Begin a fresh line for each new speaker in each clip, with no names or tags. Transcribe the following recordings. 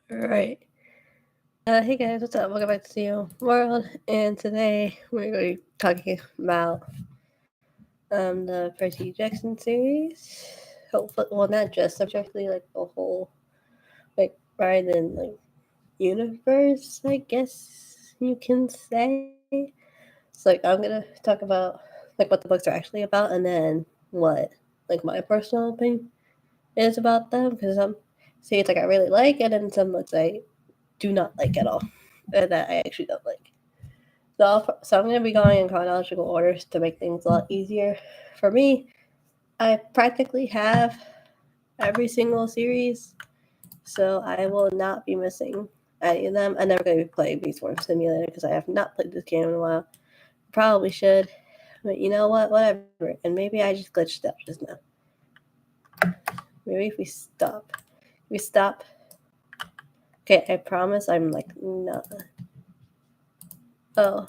Alright. Hey guys, what's up? Welcome back to the World. And today we're going to be talking about the Percy Jackson series. Hopefully, well, not just subjectively, like the whole, like, ride and like universe, I guess you can say. So, like, I'm gonna talk about like what the books are actually about, and then what like my personal opinion is about them, because some see it's like I really like, and then some books I do not like at all, that I actually don't like. So I'm going to be going in chronological orders to make things a lot easier for me. I practically have every single series, so I will not be missing any of them. I'm never going to be playing Beast Wars Simulator because I have not played this game in a while. Probably should, but you know what? Whatever. And maybe I just glitched out just now. Maybe if we stop. Okay, I promise I'm like not. Oh.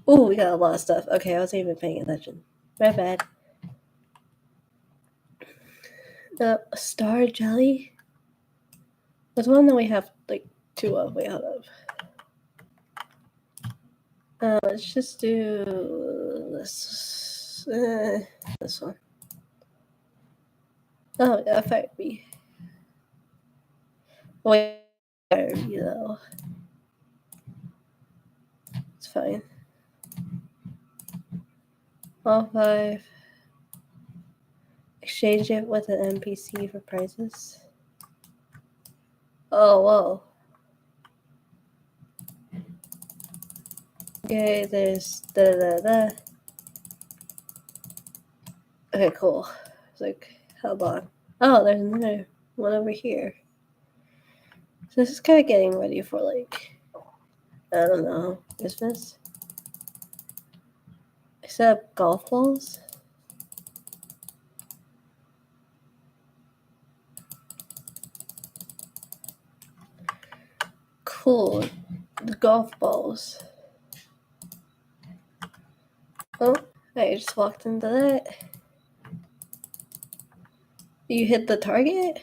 Ooh, we got a lot of stuff. Okay, I wasn't even paying attention. My bad. Star jelly? There's one that we have like two of. Wait, hold up. Let's just do this. This one. Oh, yeah, Fire Bee. Wait, Fire Bee though. It's fine. All 5. Exchange it with an NPC for prizes. Oh, whoa. Okay, there's da. Okay, cool. It's like, how long? Oh, there's another one over here. So this is kind of getting ready for, like, I don't know, Christmas? Except golf balls? Cool. The golf balls. Oh, I just walked into that. You hit the target?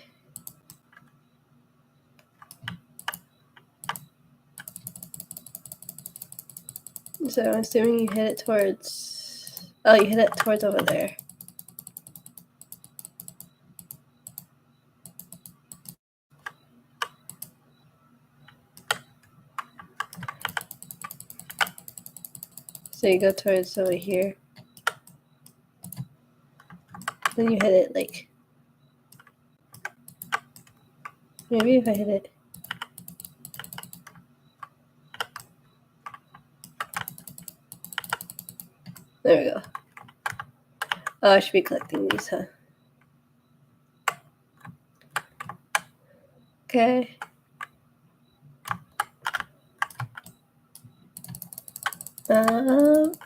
So I'm assuming you hit it towards... Oh, you hit it towards over there. So you go towards over here. Then you hit it, like... Maybe if I hit it... There we go. Oh, I should be collecting these, huh? Okay.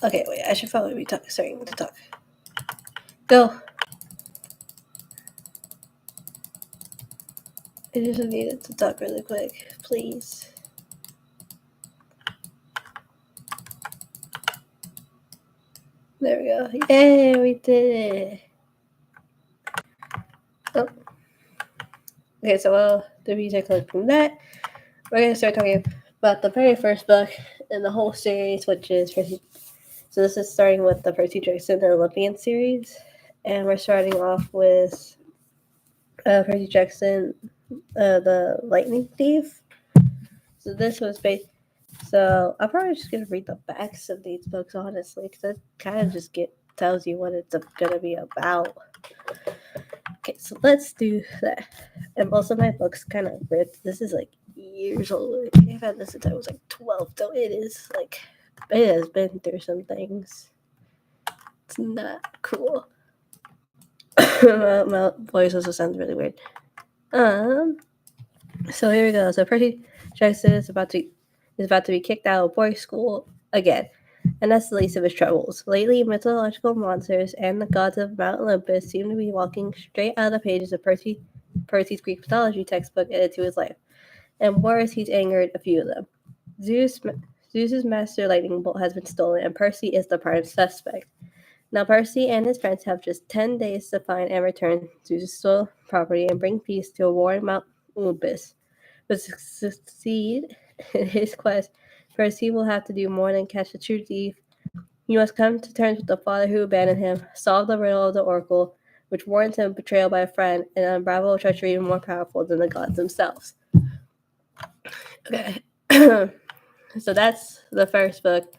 Okay, wait, I should probably be starting to talk. Go! I just needed to talk really quick, please. There we go. Yay, we did it! Oh. Okay, so the music clip from that. We're going to start talking about the very first book in the whole series, which is Percy. So this is starting with the Percy Jackson and Olympian series. And we're starting off with Percy Jackson, the Lightning Thief. So this was based... So I'm probably just going to read the backs of these books, honestly, because it kind of just tells you what it's going to be about. Okay, so let's do that. And most of my books kind of ripped. This is like years old. I've had this since I was like 12, so it is like, it has been through some things. It's not cool. My voice also sounds really weird. So here we go. So Percy Jackson is about to be kicked out of boys' school again. And that's the least of his troubles. Lately, mythological monsters and the gods of Mount Olympus seem to be walking straight out of the pages of Percy's Greek mythology textbook and into his life. And worse, he's angered a few of them. Zeus's master lightning bolt has been stolen, and Percy is the prime suspect. Now Percy and his friends have just 10 days to find and return to the stolen property and bring peace to a warring Mount Olympus. But to succeed in his quest, Percy will have to do more than catch the true thief. He must come to terms with the father who abandoned him, solve the riddle of the oracle, which warrants him betrayal by a friend, and unravel a treachery even more powerful than the gods themselves. Okay. So that's the first book.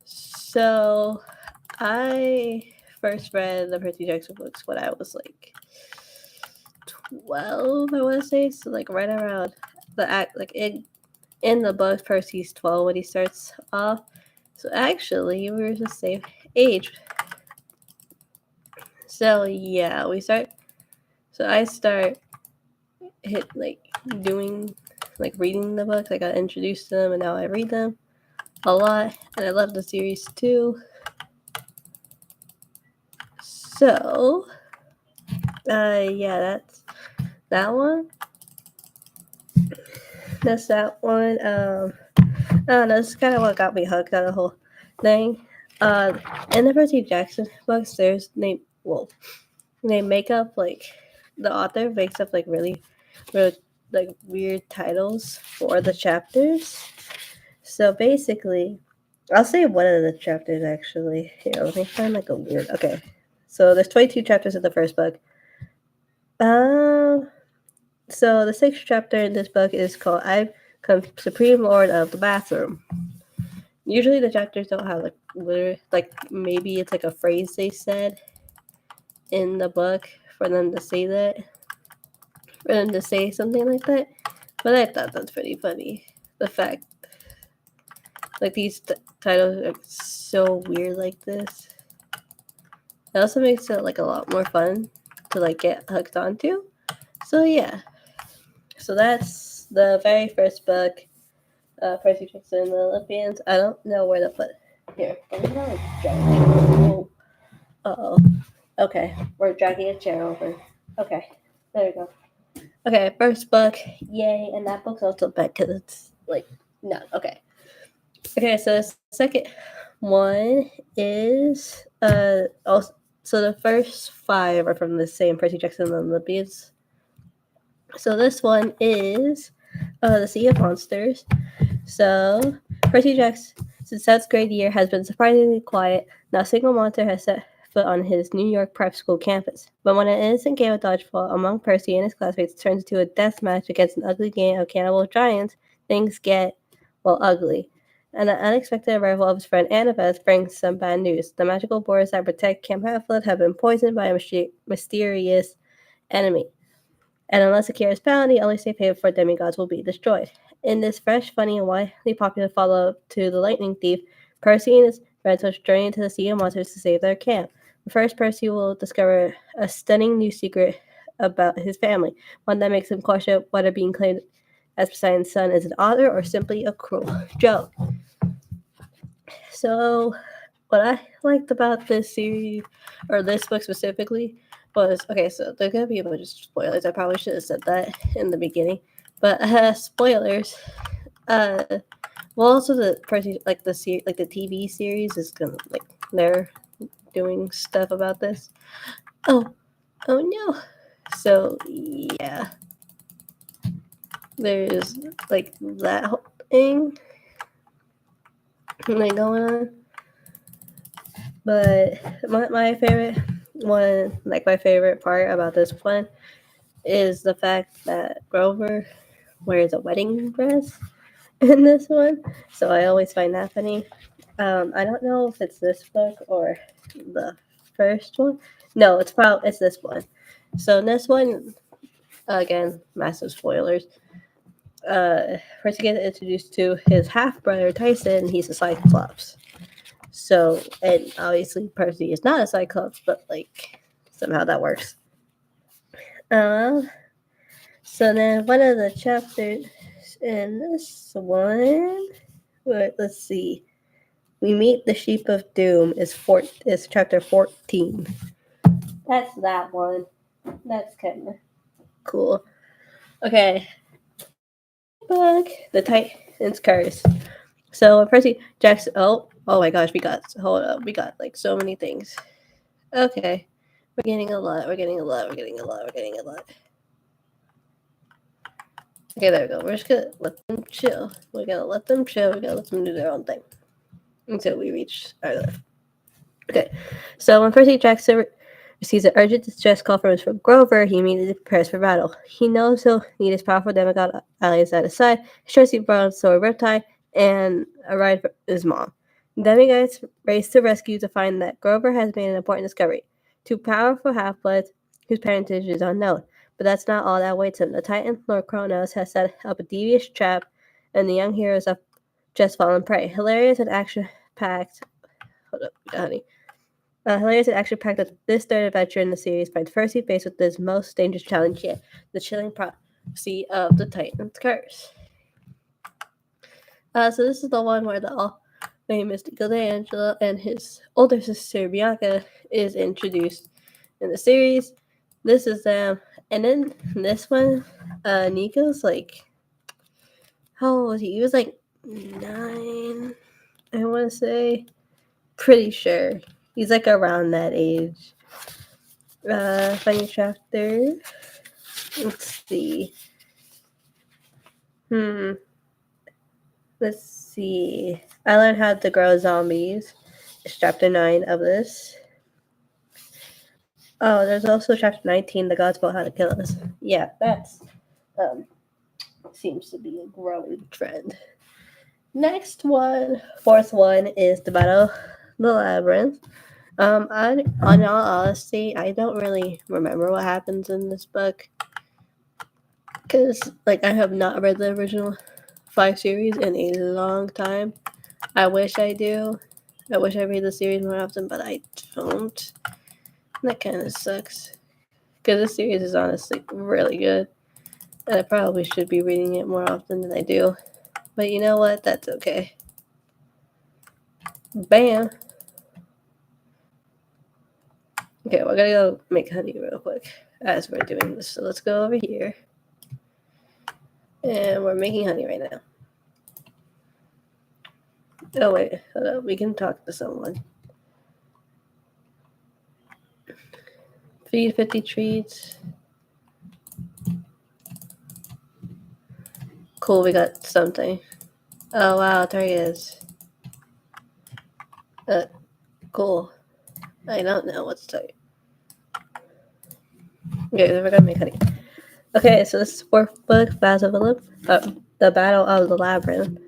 So I first read the Percy Jackson books when I was like 12, I want to say. So like right around the act, like in the book, Percy's 12 when he starts off. So actually, we were the same age. So yeah, we start. So I start doing reading the books. I got introduced to them, and now I read them a lot, and I love the series too. So yeah, that's that one. That's that one. I don't know. This is kind of what got me hooked on the whole thing. In the Percy Jackson books, they make up the author makes up really weird titles for the chapters. So basically, I'll say one of the chapters actually. Here, let me find a weird. Okay, so there's 22 chapters in the first book. So the 6th chapter in this book is called "I've Come Supreme Lord of the Bathroom." Usually the chapters don't have maybe it's a phrase they said in the book for them to say that, for them to say something like that. But I thought that's pretty funny. The fact these titles are so weird like this. It also makes it a lot more fun to get hooked onto. So yeah. So that's the very first book, Percy Jackson and the Olympians. I don't know where to put here. Uh-oh. Okay, we're dragging a chair over. Okay, there we go. Okay, first book, yay, and that book's also bad because it's no, okay. Okay, so the second one is also, so the first 5 are from the same Percy Jackson and the Olympians. So this one is the Sea of Monsters. So Percy Jackson's 7th grade year has been surprisingly quiet. Not a single monster has set foot on his New York prep school campus. But when an innocent game of dodgeball among Percy and his classmates turns into a death match against an ugly game of cannibal giants, things get, ugly. And the unexpected arrival of his friend Annabeth brings some bad news. The magical borders that protect Camp Half-Blood have been poisoned by a mysterious enemy. And unless a cure is found, the only safe haven for demigods will be destroyed. In this fresh, funny, and widely popular follow-up to The Lightning Thief, Percy and his friends will journey into the Sea of Monsters to save their camp. But first, Percy will discover a stunning new secret about his family, one that makes him question whether being claimed as Poseidon's son is an honor or simply a cruel joke. So, what I liked about this series, or this book specifically, was okay. So there's gonna be a bunch of spoilers. I probably should have said that in the beginning, but spoilers. Also the Percy the the TV series is gonna they're doing stuff about this. Oh no! So yeah, there's that whole thing going on. But my favorite one, my favorite part about this one, is the fact that Grover wears a wedding dress in this one. So I always find that funny. I don't know if it's this book or the first one. No, it's this one. So in this one, again, massive spoilers. First you get introduced to his half brother Tyson. He's a Cyclops. So, and obviously Percy is not a Cyclops, but somehow that works. So then one of the chapters in this one, let's see, we meet the Sheep of Doom is chapter 14. That's that one. That's kind of cool. Okay. Book, The Titan's Curse. So Percy Jackson, Oh my gosh, hold up, we got like so many things. Okay, we're getting a lot. Okay, there we go. We're just gonna let them chill. We're gonna let them chill. We're gonna let them do their own thing until we reach our life. Okay, so when Percy Jackson receives an urgent distress call from Grover, he immediately prepares for battle. He knows he'll need his powerful demigod allies at his side, his trusty broadsword Riptide, and a ride for his mom. Demigods race to rescue to find that Grover has made an important discovery. Two powerful half-bloods whose parentage is unknown. But that's not all that awaits him. The Titan, Lord Kronos, has set up a devious trap, and the young heroes have just fallen prey. Hilarious and action-packed... Hold up, honey. Hilarious and action-packed that this third adventure in the series finds Percy faced with his most dangerous challenge yet, the chilling prophecy of the Titan's curse. So this is the one where the all-famous Michelangelo and his older sister Bianca is introduced in the series. This is them. And then this one, Nico's like, how old was he? He was like 9, I want to say. Pretty sure. He's like around that age. Funny chapter. Let's see. Let's see. I learned how to grow zombies. It's chapter 9 of this. Oh, there's also chapter 19, the gods about how to kill us. Yeah, that's seems to be a growing trend. Next one, fourth one, is the Battle of the Labyrinth. On all honesty, I don't really remember what happens in this book. Because, like, I have not read the original 5 series in a long time. I wish I do. I wish I read the series more often, but I don't. That kind of sucks. Because this series is honestly really good. And I probably should be reading it more often than I do. But you know what? That's okay. Bam! Okay, we're gonna go make honey real quick as we're doing this. So let's go over here. And we're making honey right now. Oh wait, hold up. We can talk to someone. Feed 50 treats. Cool, we got something. Oh wow, there he is. Cool. I don't know what to tell you. Okay, then we're gonna make honey. Okay, so this is fourth book, the Battle of the Labyrinth.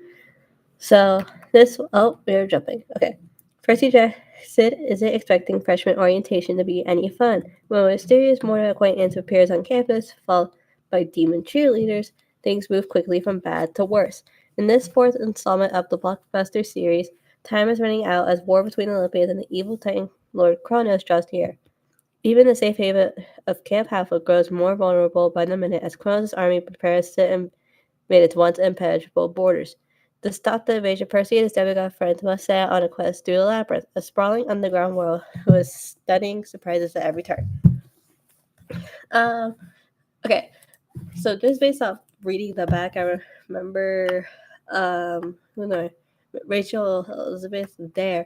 So this, we're jumping. Okay, Percy Jackson isn't expecting freshman orientation to be any fun. When a mysterious mortal acquaintance appears on campus, followed by demon cheerleaders, things move quickly from bad to worse. In this fourth installment of the blockbuster series, time is running out as war between the Olympians and the evil Titan Lord Kronos draws near. Even the safe haven of Camp Halfwood grows more vulnerable by the minute as Kronos' army prepares to invade its once impenetrable borders. To stop the invasion, Percy and his demigod friends must set out on a quest through the labyrinth, a sprawling underground world with stunning surprises at every turn. Okay, so just based off reading the back, I remember Rachel Elizabeth there,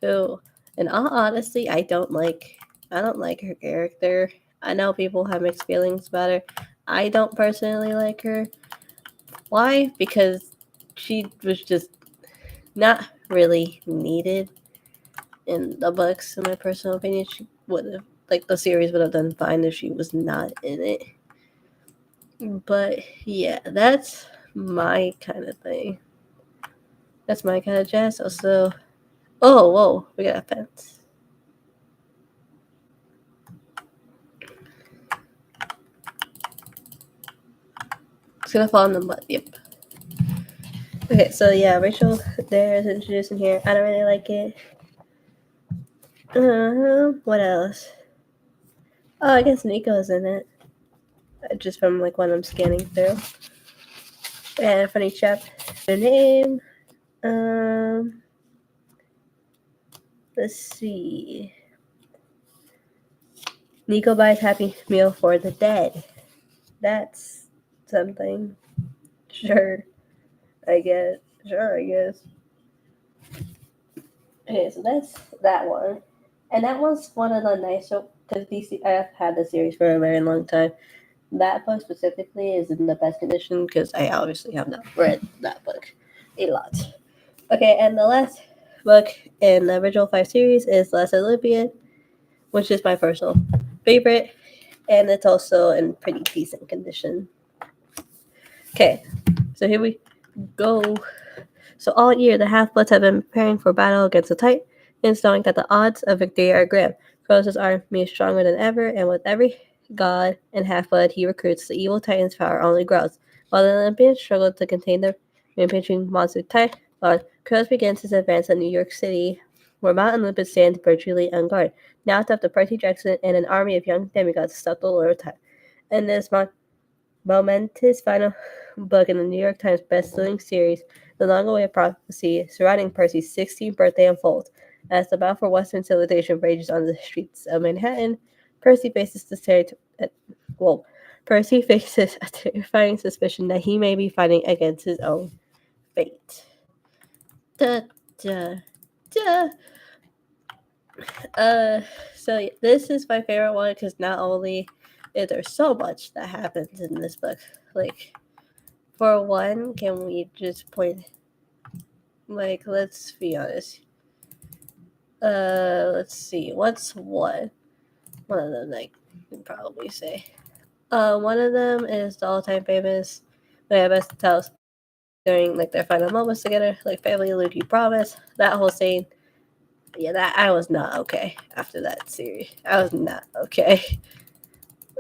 who, in all honesty, I don't like her character. I know people have mixed feelings about her. I don't personally like her. Why? Because she was just not really needed in the books, in my personal opinion. She would have, like, the series would have done fine if she was not in it. But yeah, that's my kind of thing. That's my kind of jazz. Also, oh, whoa, we got a fence. It's gonna fall in the mud. Yep. Okay, so yeah, Rachel there is introduced in here. I don't really like it. What else? Oh, I guess Nico's in it. Just from like when I'm scanning through. And funny chapter name. Let's see. Nico buys Happy Meal for the dead. That's something. Sure, I guess. Okay, so that's that one. And that one's one of the nicer, because DC, I've had the series for a very long time. That book specifically is in the best condition because I obviously have not read that book a lot. Okay, and the last book in the original 5 series is Last Olympian, which is my personal favorite, and it's also in pretty decent condition. Okay, so here we go. So all year, the Half-Bloods have been preparing for battle against the Titans, knowing that the odds of victory are grim. Cronos' army is stronger than ever, and with every god and Half-Blood he recruits, the evil Titan's power only grows. While the Olympians struggle to contain the rampaging monster Titan, Cronos begins his advance in New York City, where Mount Olympus stands virtually unguarded. Now it's up to Percy Jackson and an army of young demigods to stop the Lord of Titan. In this momentous final book in the New York Times best-selling series, the long-awaited prophecy surrounding Percy's 16th birthday unfolds. As the battle for Western civilization rages on the streets of Manhattan, Percy faces Percy faces a terrifying suspicion that he may be fighting against his own fate. Da, da, da. So this is my favorite one because not only is there so much that happens in this book, like, for one, can we just point, like, let's be honest. Let's see. What's one? One of them, like, you can probably say. One of them is the all-time famous Best tells during, like, their final moments together, like family, Luke, you promise. That whole scene. Yeah, that I was not okay after that series. I was not okay.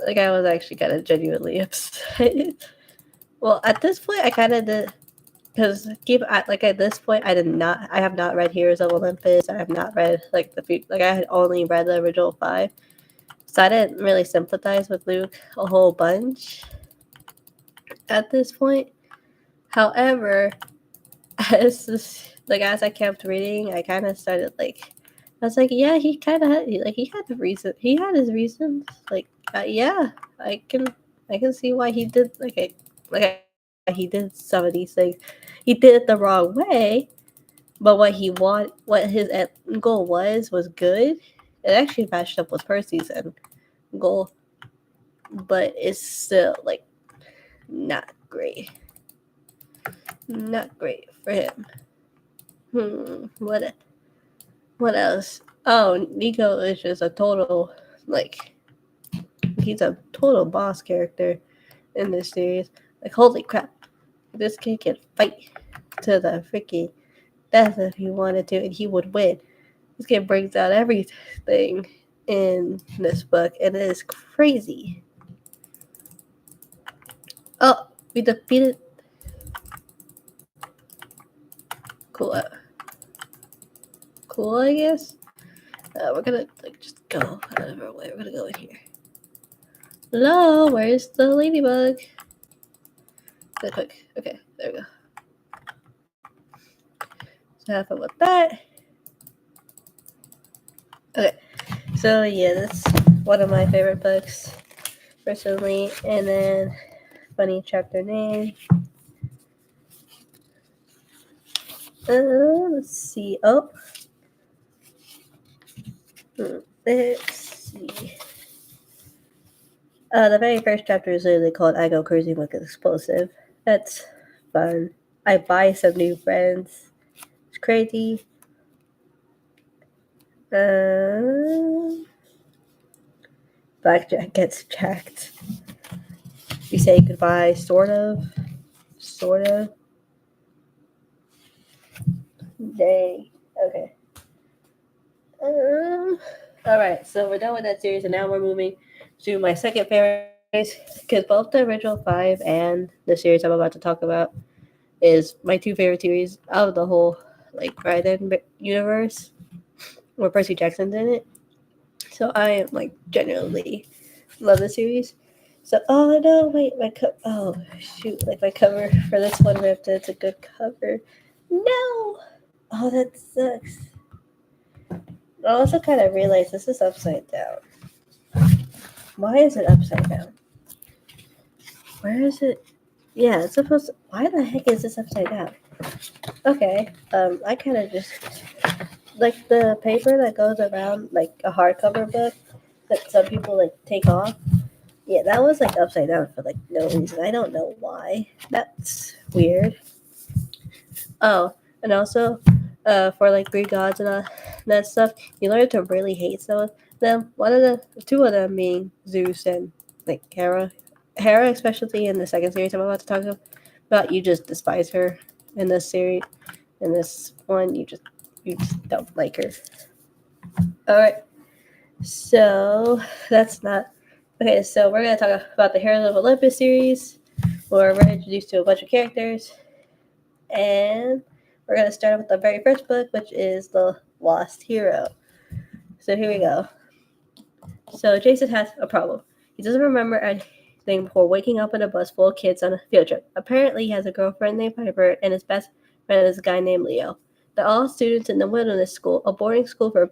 Like, I was actually kind of genuinely upset. Well, at this point, I kind of did. Because at this point, I have not read Heroes of Olympus. I have not read I had only read the original 5, so I didn't really sympathize with Luke a whole bunch at this point. However, as I kept reading, I kind of started I was like, yeah, he kind of he had a reason. He had his reasons. Yeah, I can see why he did I can see why he did some of these things. He did it the wrong way, but what his end goal was good. It actually matched up with Percy's end goal, but it's still not great. Not great for him. What else? Oh, Nico is just a total he's a total boss character in this series. Like, holy crap, this kid can fight to the freaking death if he wanted to, and he would win. This kid brings out everything in this book, and it is crazy. Oh, we defeated. Cool. Cool, I guess. We're gonna just go out of our way. We're gonna go in here. Hello, where's the ladybug? Real quick. Okay, there we go. So have fun with that. Okay, so yeah, that's one of my favorite books, personally. And then, funny chapter name. Let's see. Oh, let's see. The very first chapter is literally called "I Go Crazy with Explosive." That's fun. I buy some new friends. It's crazy. Blackjack gets jacked. We say goodbye, sort of. Dang. Okay. Alright, so we're done with that series, and now we're moving to my second favorite series, because both the original 5 and the series I'm about to talk about is my 2 favorite series out of the whole, Ryden universe, where Percy Jackson's in it. So I, genuinely love the series. So, oh no, wait, oh shoot, my cover for this one ripped. It's a good cover. No! Oh, that sucks. I also kind of realized this is upside down. Why is it upside down? Where is it? Yeah, it's supposed to. Why the heck is this upside down? Okay, I kind of just like the paper that goes around like a hardcover book that some people like take off. Yeah, that was like upside down for like no reason. I don't know why. That's weird. Oh, and also, for like Greek gods and all that stuff, you learn to really hate some of them. One of the two of them being Zeus and like Hera. Hera, especially in the second series I'm about to talk about, you just despise her in this series. In this one, you just don't like her. All right, so that's not okay. So we're gonna talk about the Heroes of Olympus series, where we're introduced to a bunch of characters, and we're gonna start with the very first book, which is The Lost Hero. So here we go. So Jason has a problem. He doesn't remember anything before waking up in a bus full of kids on a field trip. Apparently, he has a girlfriend named Piper, and his best friend is a guy named Leo. They're all students in the wilderness school, a boarding school for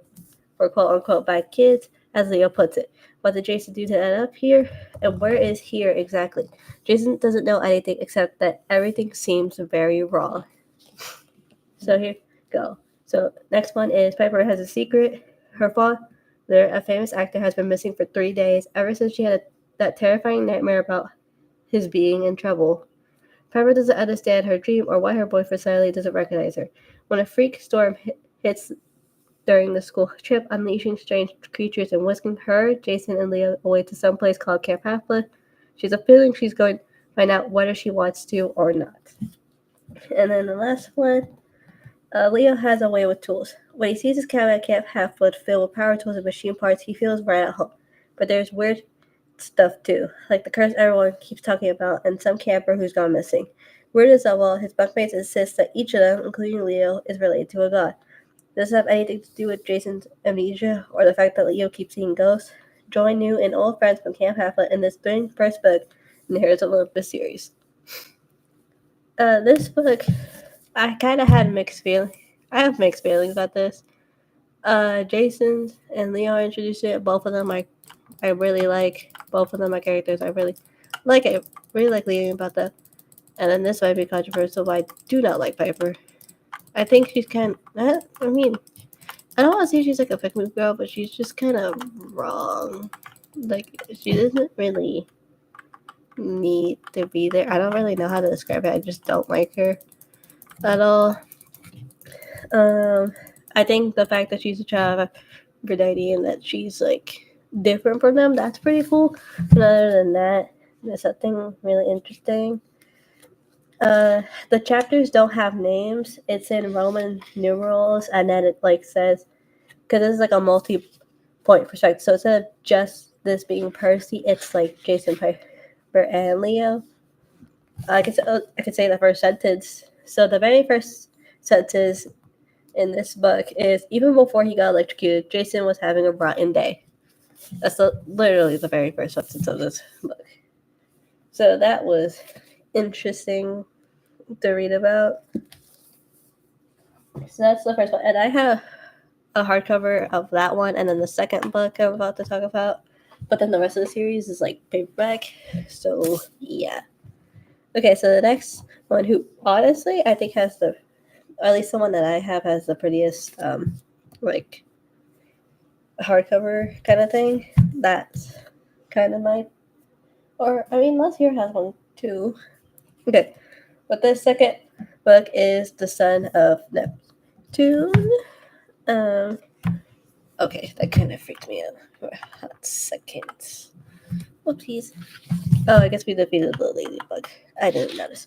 quote unquote bad kids, as Leo puts it. What did Jason do to end up here? And where is here exactly? Jason doesn't know anything except that everything seems very wrong. So here go. So next one is Piper has a secret. Her father, a famous actor, has been missing for 3 days, ever since she had that terrifying nightmare about his being in trouble. Piper doesn't understand her dream or why her boyfriend suddenly doesn't recognize her. When a freak storm hits during the school trip, unleashing strange creatures and whisking her, Jason, and Leo away to some place called Camp Half-Blood, she's a feeling she's going to find out whether she wants to or not. And then the last one, Leo has a way with tools. When he sees his cabin at Camp Half-Blood filled with power tools and machine parts, he feels right at home. But there's weird stuff too, like the curse everyone keeps talking about and some camper who's gone missing. Weirdest of all, his bunkmates insist that each of them, including Leo, is related to a god. Does this have anything to do with Jason's amnesia or the fact that Leo keeps seeing ghosts? Join new and old friends from Camp Half-Blood in this thrilling first book in the Heroes of Olympus series. This book, I kind of had mixed feelings. I have mixed feelings about this. Jason and Leo introduced it. Both of them I really like. Both of them are characters I really like. I really like Leo about that. And then this might be controversial, but I do not like Piper. I think she's kind of, I mean, I don't want to say she's like a pick me girl, but she's just kind of wrong. Like, she doesn't really need to be there. I don't really know how to describe it. I just don't like her at all. I think the fact that she's a child of Aphrodite and that she's like different from them, that's pretty cool. And other than that, there's nothing really interesting. The chapters don't have names. It's in Roman numerals, and then it like says, because it's like a multi-point perspective. So instead of just this being Percy, it's like Jason, Piper, and Leo. I could say the first sentence. So the very first sentence in this book is, even before he got electrocuted, Jason was having a rotten day. That's literally the very first sentence of this book. So that was interesting to read about. So that's the first one. And I have a hardcover of that one, and then the second book I'm about to talk about. But then the rest of the series is like paperback. So yeah. Okay, so the next one, who honestly I think has the, or at least the one that I have has the prettiest like hardcover kind of thing. That's kind of my, or I mean, Les here has one too. Okay, but the second book is The Son of Neptune. Okay, that kind of freaked me out for a hot second. Whoopsies. Oh, I guess we defeated the ladybug. I didn't notice.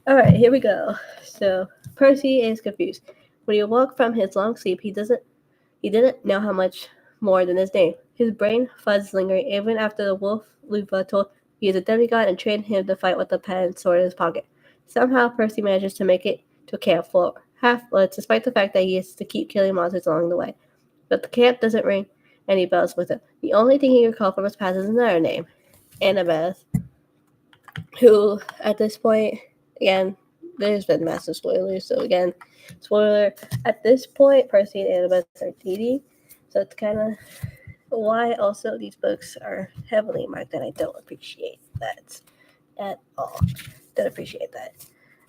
Alright, here we go. So, Percy is confused. When he awoke from his long sleep, he didn't know how much more than his name. His brain fuzzed lingering even after the wolf Luva told he is a demigod and trained him to fight with a pen and sword in his pocket. Somehow, Percy manages to make it to camp full half-bloods, despite the fact that he has to keep killing monsters along the way. But the camp doesn't ring any bells with him. The only thing he recalls from his past is another name, Annabeth, who, at this point, again, there's been massive spoilers, so again, spoiler, at this point, Percy and Annabeth are dating, so it's kind of why also these books are heavily marked, and I don't appreciate that at all. Don't appreciate that.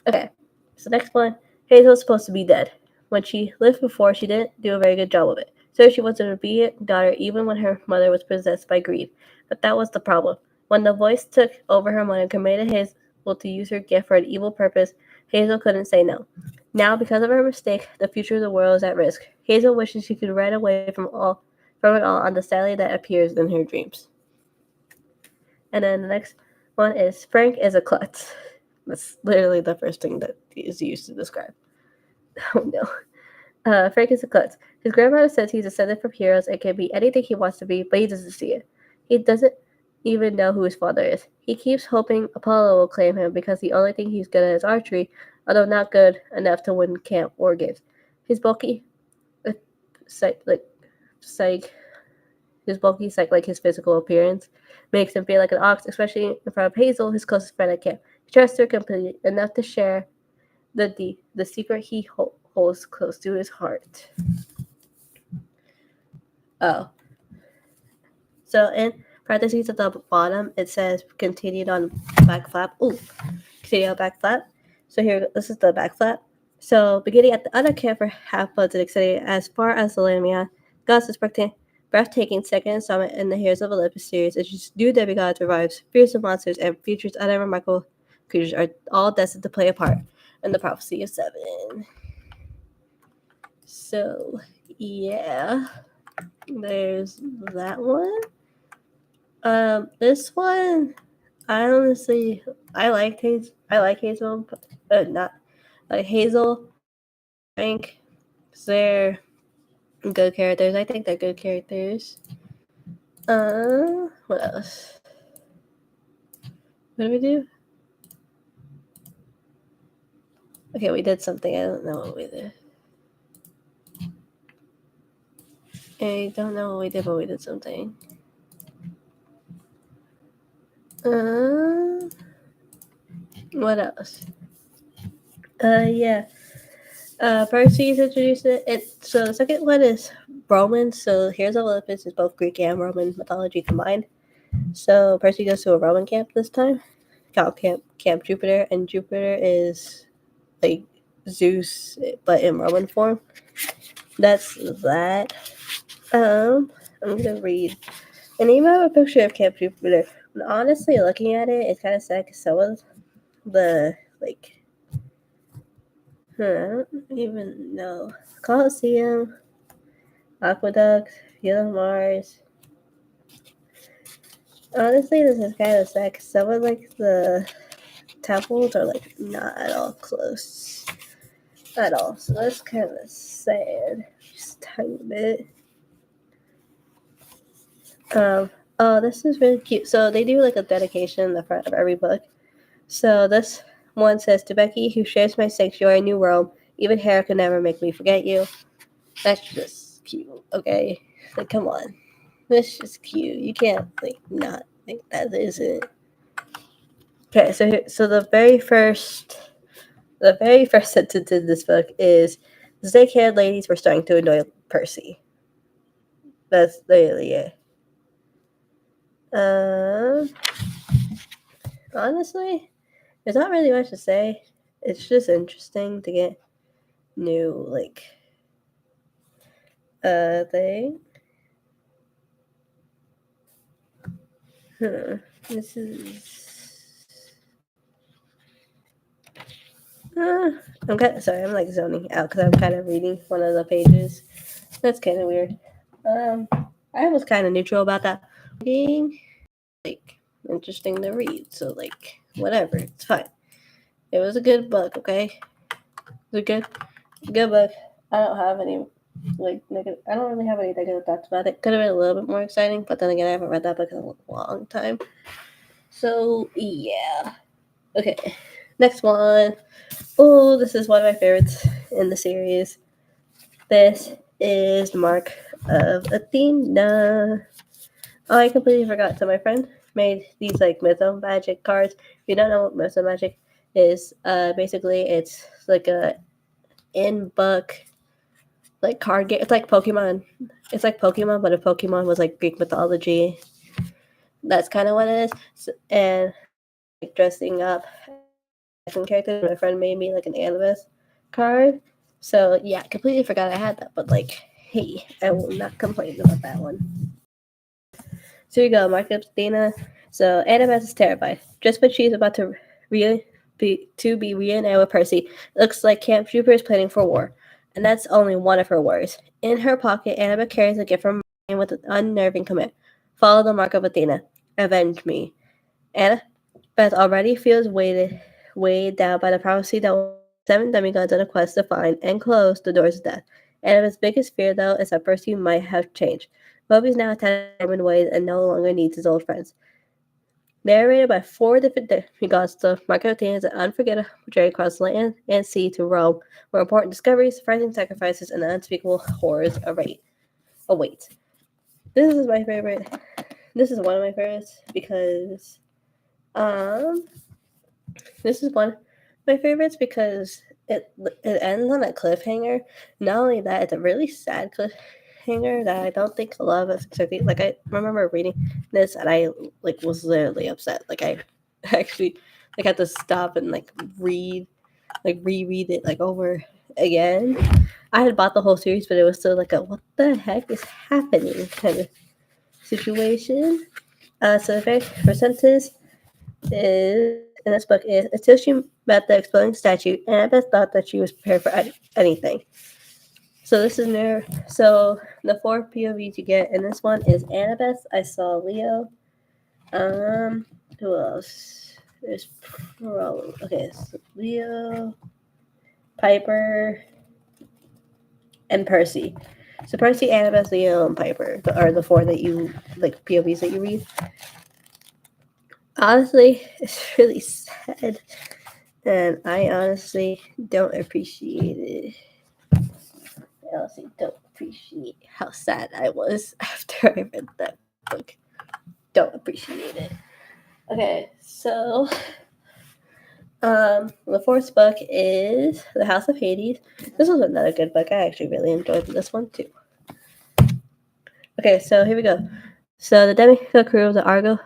Okay, so next one, Hazel's supposed to be dead. When she lived before, she didn't do a very good job of it. So she was an obedient daughter even when her mother was possessed by greed. But that was the problem. When the voice took over her mind and commanded Hazel to use her gift for an evil purpose, Hazel couldn't say no. Now, because of her mistake, the future of the world is at risk. Hazel wishes she could run away from it all on the Sally that appears in her dreams. And then the next one is Frank is a klutz. That's literally the first thing that is used to describe. Oh no. Frank is a klutz. His grandmother says he's descended from heroes and can be anything he wants to be, but he doesn't see it. He doesn't even know who his father is. He keeps hoping Apollo will claim him because the only thing he's good at is archery, although not good enough to win camp war games. His bulky, psych, like his physical appearance, makes him feel like an ox, especially in front of Hazel, his closest friend at camp. He trusts her completely enough to share the secret he holds close to his heart. Oh. So in parentheses at the bottom, it says continued on back flap. Ooh, continue on back flap. So here, this is the back flap. So beginning at the other camp for half-bloods and extending as far as the Lamia, God's breathtaking second installment in the Heroes of Olympus series, introduces new demigods, revives fearsome monsters, and features other remarkable creatures are all destined to play a part in the Prophecy of Seven. So, yeah, there's that one. This one, I like Hazel, but not like Hazel, Frank. They're good characters. I think they're good characters. What else? What did we do? Okay, we did something. I don't know what we did. I don't know what we did, but we did something. What else? Yeah. Percy's introduced it. So the second one is Roman. So here's Olympus is both Greek and Roman mythology combined. So Percy goes to a Roman camp this time, called Camp Jupiter, and Jupiter is like Zeus, but in Roman form. That's that. I'm gonna read. And even have a picture of Camp Jupiter. And honestly, looking at it, it's kind of sad because some of the I don't even know. Colosseum, Aqueduct, Yellow Mars. Honestly, this is kind of sad because some of the temples are not at all close at all. So that's kind of sad. Just a tiny bit. Oh, this is really cute. So they do a dedication in the front of every book. So this one says, to Becky, who shares my sanctuary, New Rome, even hair could never make me forget you. That's just cute, okay? Come on. That's just cute. You can't, not think that isn't. Okay, so the very first sentence in this book is, the snake-haired ladies were starting to annoy Percy. That's literally it. Honestly, there's not really much to say. It's just interesting to get new, thing. This is... I'm zoning out because I'm kind of reading one of the pages. That's kind of weird. I was kind of neutral about that being, interesting to read. So, whatever. It's fine. It was a good book, okay? It was a good book. I don't have any, negative. I don't really have any negative thoughts about it. Could have been a little bit more exciting, but then again, I haven't read that book in a long time. So, yeah. Okay. Next one. Oh, this is one of my favorites in the series. This is the Mark of Athena. Oh, I completely forgot. So my friend made these Mytho Magic cards. If you don't know what Mytho Magic is, basically it's a in-book card game. It's like Pokemon. It's like Pokemon, but if Pokemon was Greek mythology, that's kind of what it is. And dressing up characters. My friend made me an Annabeth card. So yeah, I completely forgot I had that, but like, hey, I will not complain about that one. So here you go, mark up Dana. So Annabeth is terrified. Just when she's about to be reunited with Percy, it looks like Camp Jupiter is planning for war. And that's only one of her worries. In her pocket, Annabeth carries a gift from Brian with an unnerving command. Follow the mark of Athena. Avenge me. Annabeth already feels weighed down by the prophecy that will lead 7 demigods on a quest to find and close the doors of death. Annabeth's biggest fear, though, is that Percy might have changed. Moby's now attached to Roman ways and no longer needs his old friends. Narrated by 4 different demigods, the Mark of Athena is an unforgettable journey across land and sea to Rome, where important discoveries, surprising sacrifices, and unspeakable horrors await. This is my favorite. This is one of my favorites because um this is one of my favorites because it ends on a cliffhanger. Not only that, it's a really sad cliffhanger that I don't think a lot of us expected. Like I remember reading this and I like was literally upset. Like I actually like had to stop and like reread it like over again. I had bought the whole series, but it was still like a what the heck is happening kind of situation. So the very first sentence is in this book is until she met the exploding statue, Annabeth thought that she was prepared for anything. So this is near. So the 4 POVs you get in this one is Annabeth. I saw Leo. Who else? There's probably okay. So Leo, Piper, and Percy. So Percy, Annabeth, Leo, and Piper are the 4 that you like POVs that you read. Honestly, it's really sad. And I honestly don't appreciate it. I honestly don't appreciate how sad I was after I read that book. Don't appreciate it. Okay, so the 4th book is The House of Hades. This was another good book. I actually really enjoyed this one too. Okay, so here we go. So the demigod crew of the Argo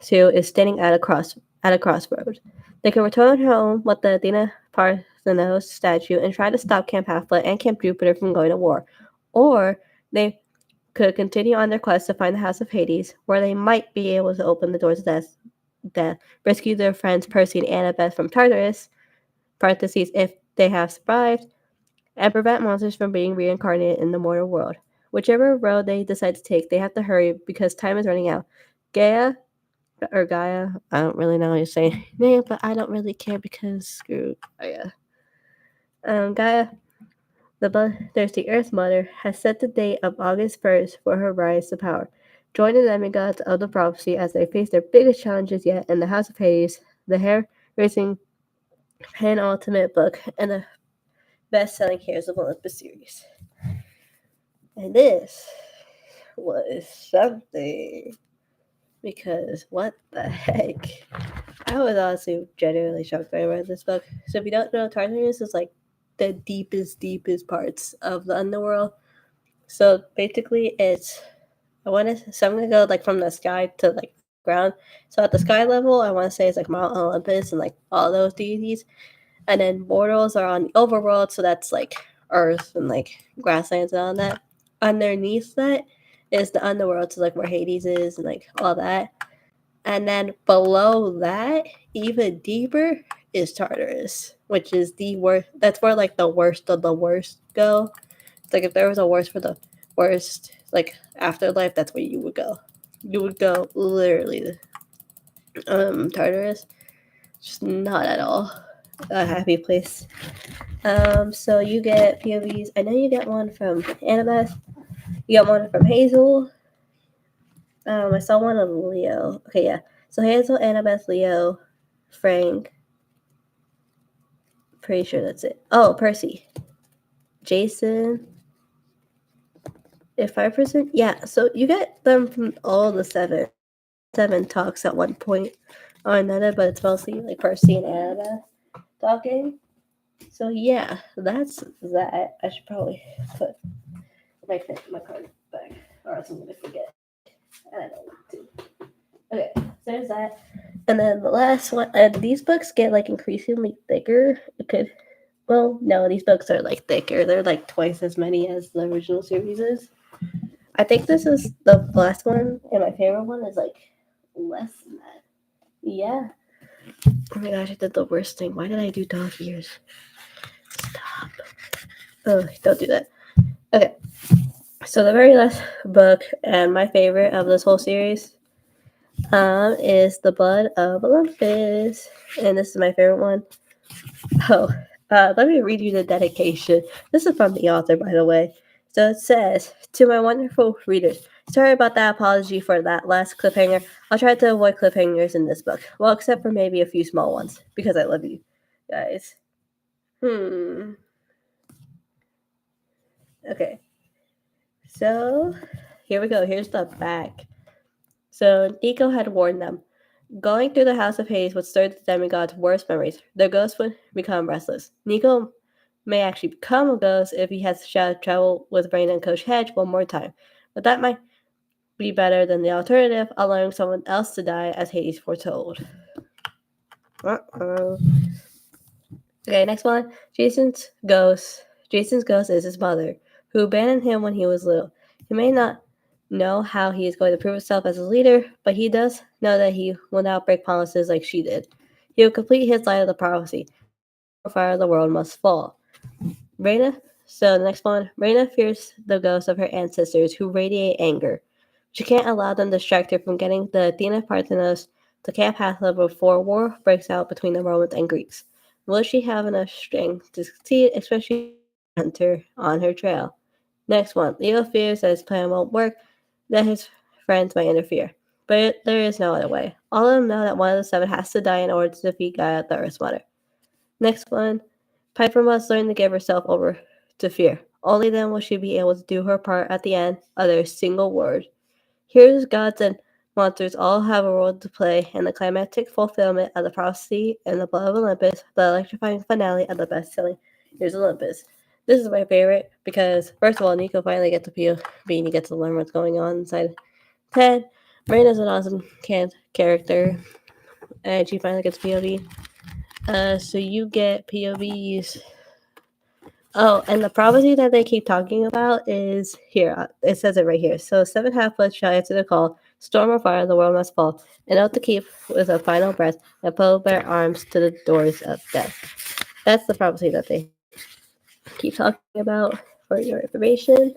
2 is standing at a crossroads. They can return home with the Athena Parthenos statue and try to stop Camp Half-Blood and Camp Jupiter from going to war. Or they could continue on their quest to find the House of Hades, where they might be able to open the doors of death, rescue their friends Percy and Annabeth from Tartarus, parentheses, if they have survived, and prevent monsters from being reincarnated in the mortal world. Whichever road they decide to take, they have to hurry because time is running out. Gaia, I don't really know how you say name, but I don't really care because screw Gaia. Gaia, the bloodthirsty Earth Mother, has set the date of August 1st for her rise to power. Join the demigods of the prophecy as they face their biggest challenges yet in the House of Hades, the hair-raising penultimate book, and the best-selling Heroes of Olympus series. And this was something because what the heck? I was honestly genuinely shocked when I read this book. So if you don't know, Tartarus is like the deepest parts of the underworld. So basically, I'm gonna go like from the sky to like ground. So at the sky level, I want to say it's like Mount Olympus and like all those deities, and then mortals are on the overworld. So that's like Earth and like grasslands and all that. Underneath that is the underworld, so like where Hades is and like all that. And then below that, even deeper, is Tartarus, which is the worst. That's where like the worst of the worst go. It's like if there was a worst for the worst, like afterlife, that's where you would go. You would go literally Tartarus. Just not at all a happy place. So you get POVs. I know you get one from Annabeth. You got one from Hazel. I saw one of Leo. Okay, yeah. So Hazel, Annabeth, Leo, Frank. Pretty sure that's it. Oh, Percy. Jason. If 5%? Yeah, so you get them from all the 7. 7 talks at one point or another, but it's mostly like Percy and Annabeth talking. So yeah, that's that. I should probably put my card back, or else I'm gonna forget. And I don't want to. Okay, so there's that. And then the last one, these books get like increasingly thicker. It could Well, no, these books are like thicker. They're like twice as many as the original series is. I think this is the last one, and my favorite one is like less than that. Yeah. Oh my gosh, I did the worst thing. Why did I do dog ears? Stop. Oh, don't do that. Okay. So the very last book and my favorite of this whole series is The Blood of Olympus. And this is my favorite one. Oh, let me read you the dedication. This is from the author, by the way. So it says, to my wonderful readers, sorry about that apology for that last cliffhanger. I'll try to avoid cliffhangers in this book. Well, except for maybe a few small ones, because I love you guys. Okay. So, here we go. Here's the back. So, Nico had warned them. Going through the House of Hades would stir the demigod's worst memories. Their ghosts would become restless. Nico may actually become a ghost if he has to travel with Brain and Coach Hedge one more time. But that might be better than the alternative, allowing someone else to die as Hades foretold. Uh-oh. Okay, next one. Jason's ghost. Jason's ghost is his mother, who abandoned him when he was little. He may not know how he is going to prove himself as a leader, but he does know that he will not break promises like she did. He will complete his light of the prophecy. The fire of the world must fall. Reyna. So the next one. Reyna fears the ghosts of her ancestors who radiate anger. She can't allow them to distract her from getting the Athena Parthenos to Camp Hathor before war breaks out between the Romans and Greeks. Will she have enough strength to succeed, especially hunter on her trail? Next one. Leo fears that his plan won't work, that his friends might interfere. But there is no other way. All of them know that one of the seven has to die in order to defeat Gaia the Earth Mother. Next one. Piper must learn to give herself over to fear. Only then will she be able to do her part at the end of their single word. Heroes, gods, and monsters all have a role to play in the climactic fulfillment of the prophecy in the Blood of Olympus, the electrifying finale of the best-selling Here's Olympus. This is my favorite because, first of all, Nico finally gets to POV and he gets to learn what's going on inside Ted. Marina's an awesome character, and she finally gets POV. So you get POVs. Oh, and the prophecy that they keep talking about is here. It says it right here. So 7 half-bloods shall answer the call. Storm or fire, the world must fall. And out to keep with a final breath and pull their arms to the doors of death. That's the prophecy that they keep talking about for your information.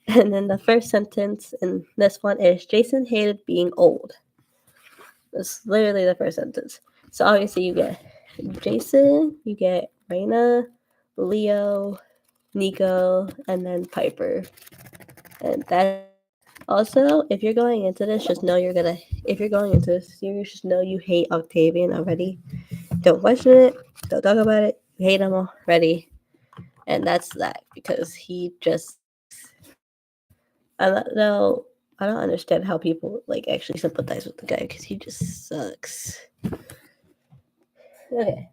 And then the first sentence in this one is Jason hated being old. That's literally the first sentence. So obviously you get Jason, you get Reyna, Leo, Nico, and then Piper. And that's it. Also, if you're going into this, just know if you're going into this series, just know you hate Octavian already. Don't question it. Don't talk about it. You hate him already. And that's that, because he just sucks. I don't know. I don't understand how people like actually sympathize with the guy, because he just sucks. Okay,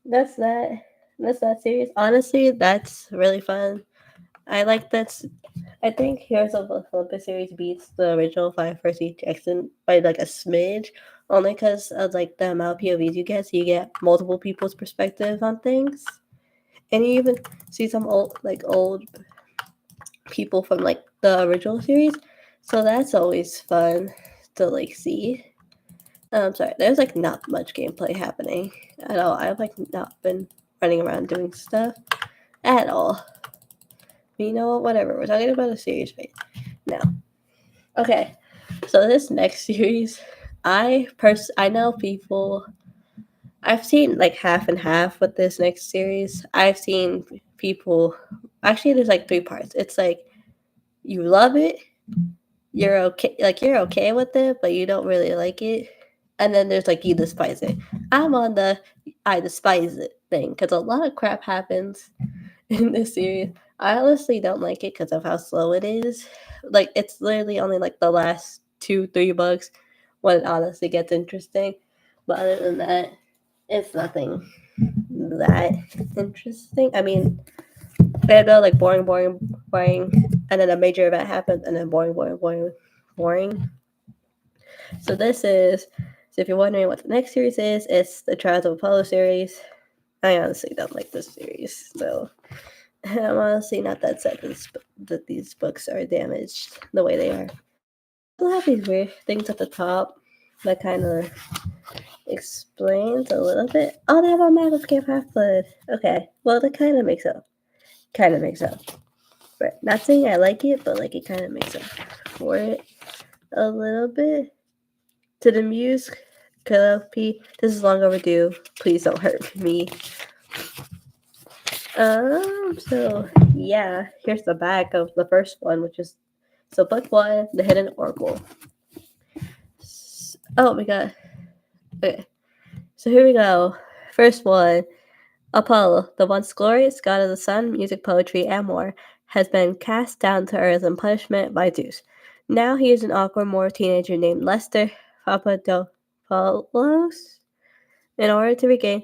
that's that. That's that series. Honestly, that's really fun. I like that. I think Heroes of Olympus series beats the original by Percy Jackson by like a smidge, only because of like the amount of POVs you get. So you get multiple people's perspective on things, and you even see some old people from like the original series. So that's always fun to like see. Sorry, there's like not much gameplay happening at all. I've like not been running around doing stuff at all. You know what? Whatever. We're talking about a series right now. Okay, so this next series, I know people. I've seen like half and half with this next series. I've seen people. Actually, there's like 3 parts. It's like you love it, you're okay with it, but you don't really like it, and then there's like you despise it. I'm on the I despise it thing because a lot of crap happens in this series. I honestly don't like it because of how slow it is. Like, it's literally only like the last 2-3 books when it honestly gets interesting. But other than that, it's nothing that interesting. I mean, they go like boring, and then a major event happens, and then boring. So if you're wondering what the next series is, it's the Trials of Apollo series. I honestly don't like this series, so I'm honestly not that sad that these books are damaged the way they are. They'll have these weird things at the top that kind of explains a little bit. Oh, they have a map of Camp Half-Blood. Okay, well, that kind of makes up. Right. Not saying I like it, but like it kind of makes up for it a little bit. To the muse, Calliope, this is long overdue. Please don't hurt me. So yeah, here's the back of the first one, which is so book one, the Hidden Oracle. Oh, we got okay. So here we go. First one, Apollo, the once glorious god of the sun, music, poetry, and more, has been cast down to earth in punishment by Zeus. Now he is an awkward moral teenager named Lester Papadopoulos. In order to regain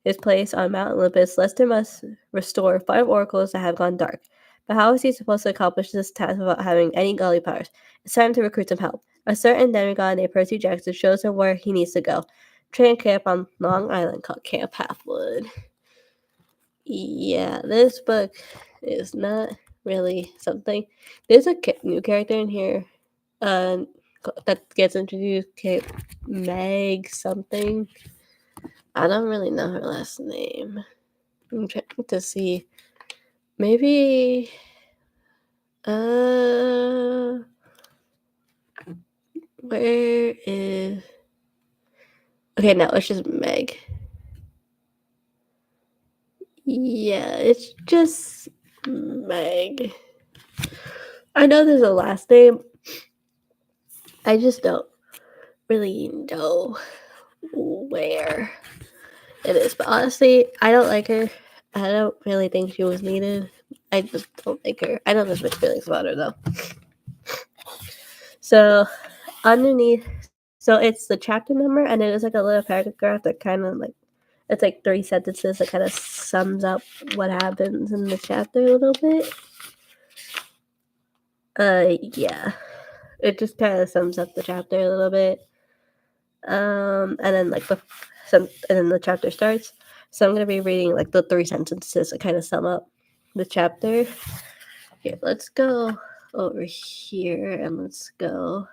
his place on Mount Olympus, Lester must restore 5 oracles that have gone dark. But how is he supposed to accomplish this task without having any godly powers? It's time to recruit some help. A certain demigod named Percy Jackson shows him where he needs to go. Train camp on Long Island called Camp Halfwood. Yeah, this book is not really something. There's a new character in here that gets introduced, Meg something. I don't really know her last name. I'm trying to see. Maybe. Where is. Okay, no, it's just Meg. Yeah, it's just Meg. I know there's a last name. I just don't really know where it is. But honestly, I don't like her. I don't really think she was needed. I just don't like her. I don't have much feelings about her though. So underneath, so it's the chapter number, and then there's like a little paragraph that kind of like it's like 3 sentences that kind of sums up what happens in the chapter a little bit. Yeah, it just kind of sums up the chapter a little bit. And then and then the chapter starts. So I'm gonna be reading like the 3 sentences that kind of sum up the chapter. Here, let's go over here and let's go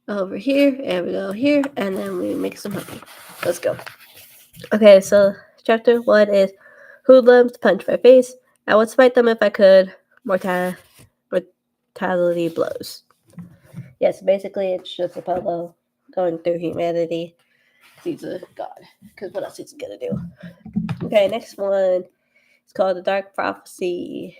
over here and we go here and then we make some honey. Let's go. Okay, so chapter 1 is hoodlums punch my face. I would smite them if I could. Mortality blows. Yes, basically it's just Apollo going through humanity. He's a god, because what else is he gonna do? Okay, next one. It's called The Dark Prophecy.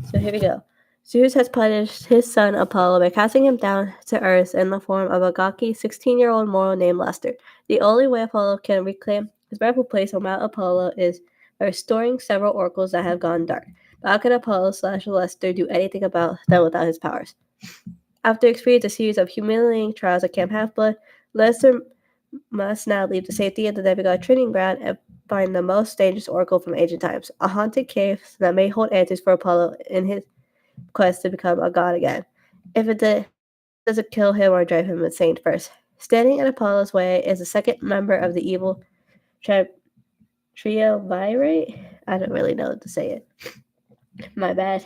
So here we go. Zeus has punished his son Apollo by casting him down to earth in the form of a gawky 16-year-old mortal named Lester. The only way Apollo can reclaim his rightful place on Mount Apollo is by restoring several oracles that have gone dark. But how can Apollo/Lester do anything about them without his powers? After experiencing a series of humiliating trials at Camp Half-Blood, Lester must now leave the safety of the demigod training ground and find the most dangerous oracle from ancient times, a haunted cave that may hold answers for Apollo in his quest to become a god again. If it doesn't kill him or drive him insane first. Standing in Apollo's way is the second member of the evil triumvirate. I don't really know how to say it. My bad.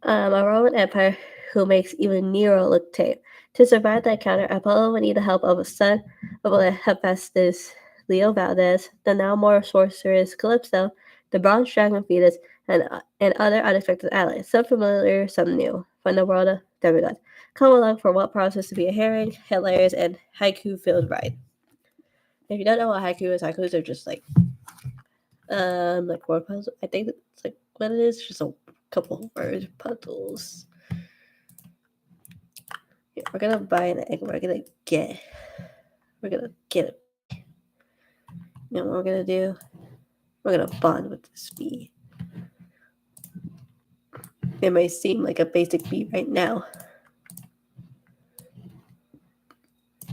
A Roman Empire who makes even Nero look tame. To survive that encounter, Apollo would need the help of a son of Hephaestus, Leo Valdez, the now more sorceress Calypso, the bronze dragon Fetus, and other unexpected allies, some familiar, some new, from the world of demigods. Come along for what promises to be a herring, hilarious, and haiku-filled ride. If you don't know what haiku is, haikus are just like word puzzles. I think it's like what it is, just a couple word puzzles. Yeah, we're gonna buy an egg. We're gonna get it. You know what we're gonna do? We're gonna bond with this bee. It may seem like a basic bee right now,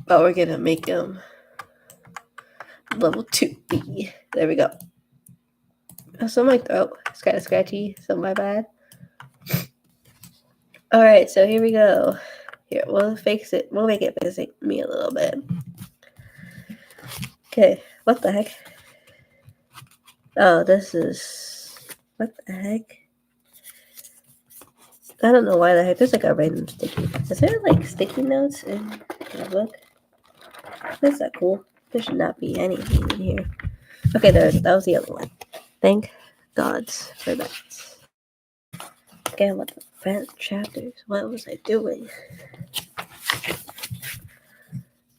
but we're gonna make him level 2 bee. There we go. So my throat is kind of scratchy, so my bad. All right, so here we go. Here, we'll fix it. We'll make it basic me a little bit. Okay, what the heck? Oh, this is... What the heck? I don't know why the heck. There's like a random sticky. Is there like sticky notes in the book? That's not cool. There should not be anything in here. Okay, that was the other one. Thank gods for that. Again, what the advanced chapters? What was I doing?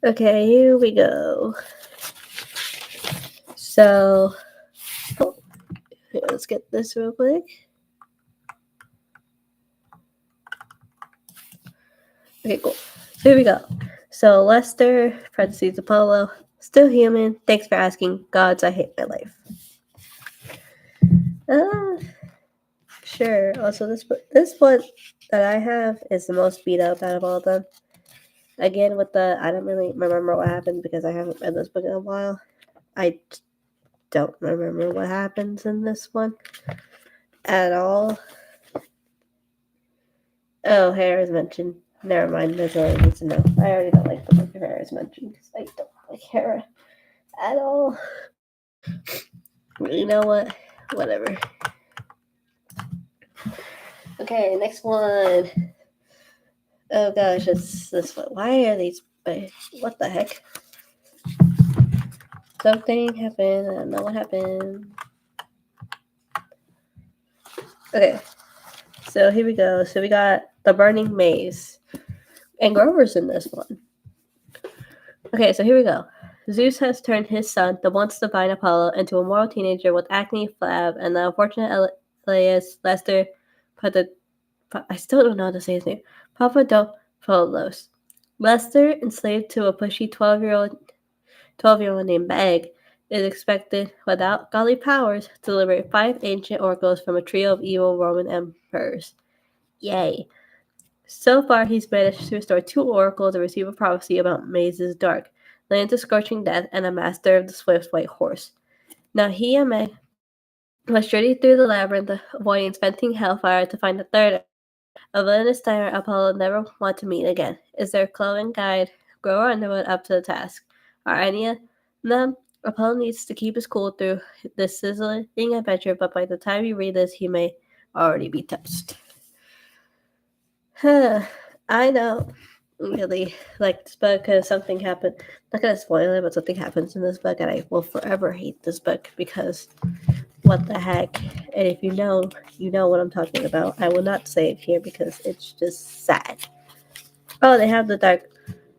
Okay, here we go. So, let's get this real quick. Okay, cool. So here we go. So Lester, parentheses Apollo, still human. Thanks for asking. Gods, I hate my life. Sure. Also, this one that I have is the most beat up out of all of them. Again, with the I don't really remember what happened because I haven't read this book in a while. I don't remember what happens in this one at all. Oh, hair is mentioned. Never mind. That's all I need to know. I already don't like the book of hair is mentioned because I don't like hair at all. You know what? Whatever. Okay, next one. Oh gosh, it's this one. Why are these? What the heck? Something happened. I don't know what happened. Okay, so here we go. So we got the Burning Maze, and Grover's in this one. Okay, so here we go. Zeus has turned his son, the once divine Apollo, into a moral teenager with acne, flab, and the unfortunate Elias Lester I still don't know how to say his name. Papadopoulos. Lester, enslaved to a pushy 12-year-old named Meg, is expected, without godly powers, to liberate 5 ancient oracles from a trio of evil Roman emperors. Yay. So far, he's managed to restore 2 oracles and receive a prophecy about Maze's dark, land to scorching death, and a master of the swift white horse. Now he and Meg must journey through the labyrinth, avoiding venting hellfire to find the third. A villainous tyrant Apollo never want to meet again. Is their clothing guide, Grover Underwood, up to the task? Are any of them? Apollo needs to keep his cool through this sizzling adventure, but by the time you read this, he may already be toast. I don't really like this book because something happened. I'm not gonna spoil it, but something happens in this book, and I will forever hate this book because what the heck? And if you know what I'm talking about. I will not say it here because it's just sad. Oh, they have the Dark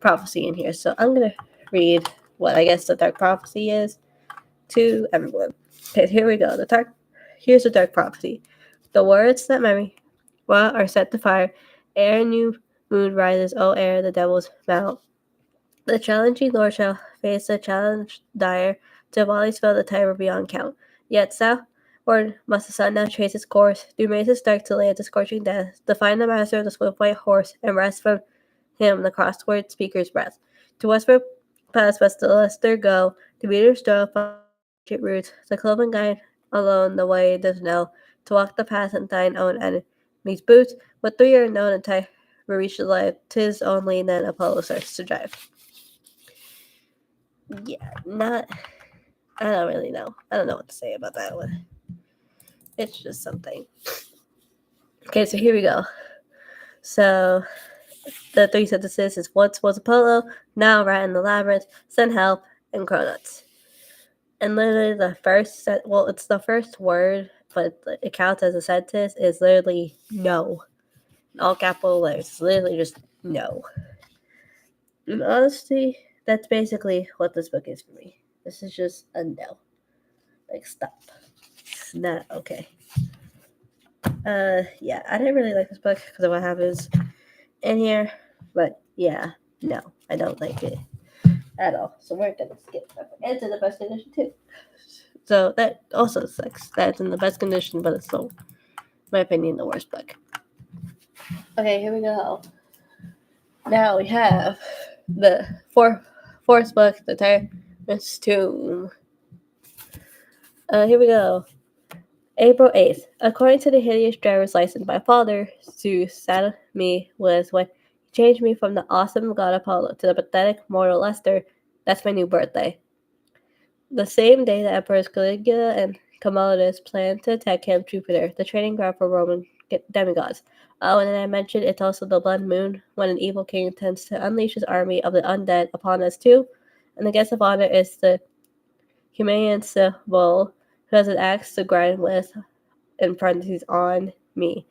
Prophecy in here, so I'm gonna read what I guess the Dark Prophecy is to everyone. Okay, here we go. Here's the Dark Prophecy. The words that memory are set to fire. Ere new moon rises, O air, the devil's mount. The challenging Lord shall face a challenge dire, till volleys fill the Tiber beyond count. Yet southward must the sun now trace its course, through mazes dark to land to scorching death, to find the master of the swift white horse, and wrest from him the crossword speaker's breath. To westward pass must the Lester go, to beaters stroll from ancient roots, the cloven guide alone the way does know, to walk the path in thine own enemy's boots, but 3 are known and Tiber reach the life, 'tis only then Apollo starts to drive. Yeah, I don't really know. I don't know what to say about that one. It's just something. Okay, so here we go. So the 3 sentences is once was Apollo, now rat in the labyrinth, send help, and cronuts. And literally the first it's the first word, but it counts as a sentence, is literally no. In all capital letters. It's literally just no. And honestly, that's basically what this book is for me. This is just a no. Like, stop. It's not okay. Yeah, I didn't really like this book because of what happens in here, but yeah, no, I don't like it at all. So we're gonna skip that. And it's in the best condition too. So that also sucks. That's in the best condition, but it's still, in my opinion, the worst book. Okay, here we go. Now we have the fourth book, The Tyrant's Tomb. Here we go. April 8th. According to the hideous driver's license, my father, Zeus, saddled me with when he changed me from the awesome god Apollo to the pathetic mortal Lester. That's my new birthday. The same day, the emperors Caligula and Commodus planned to attack Camp Jupiter, the training ground for Roman demigods. Oh, and then I mentioned it's also the blood moon when an evil king intends to unleash his army of the undead upon us too. And the guest of honor is the Humanian Bull, who has an axe to grind with, in parentheses, on me.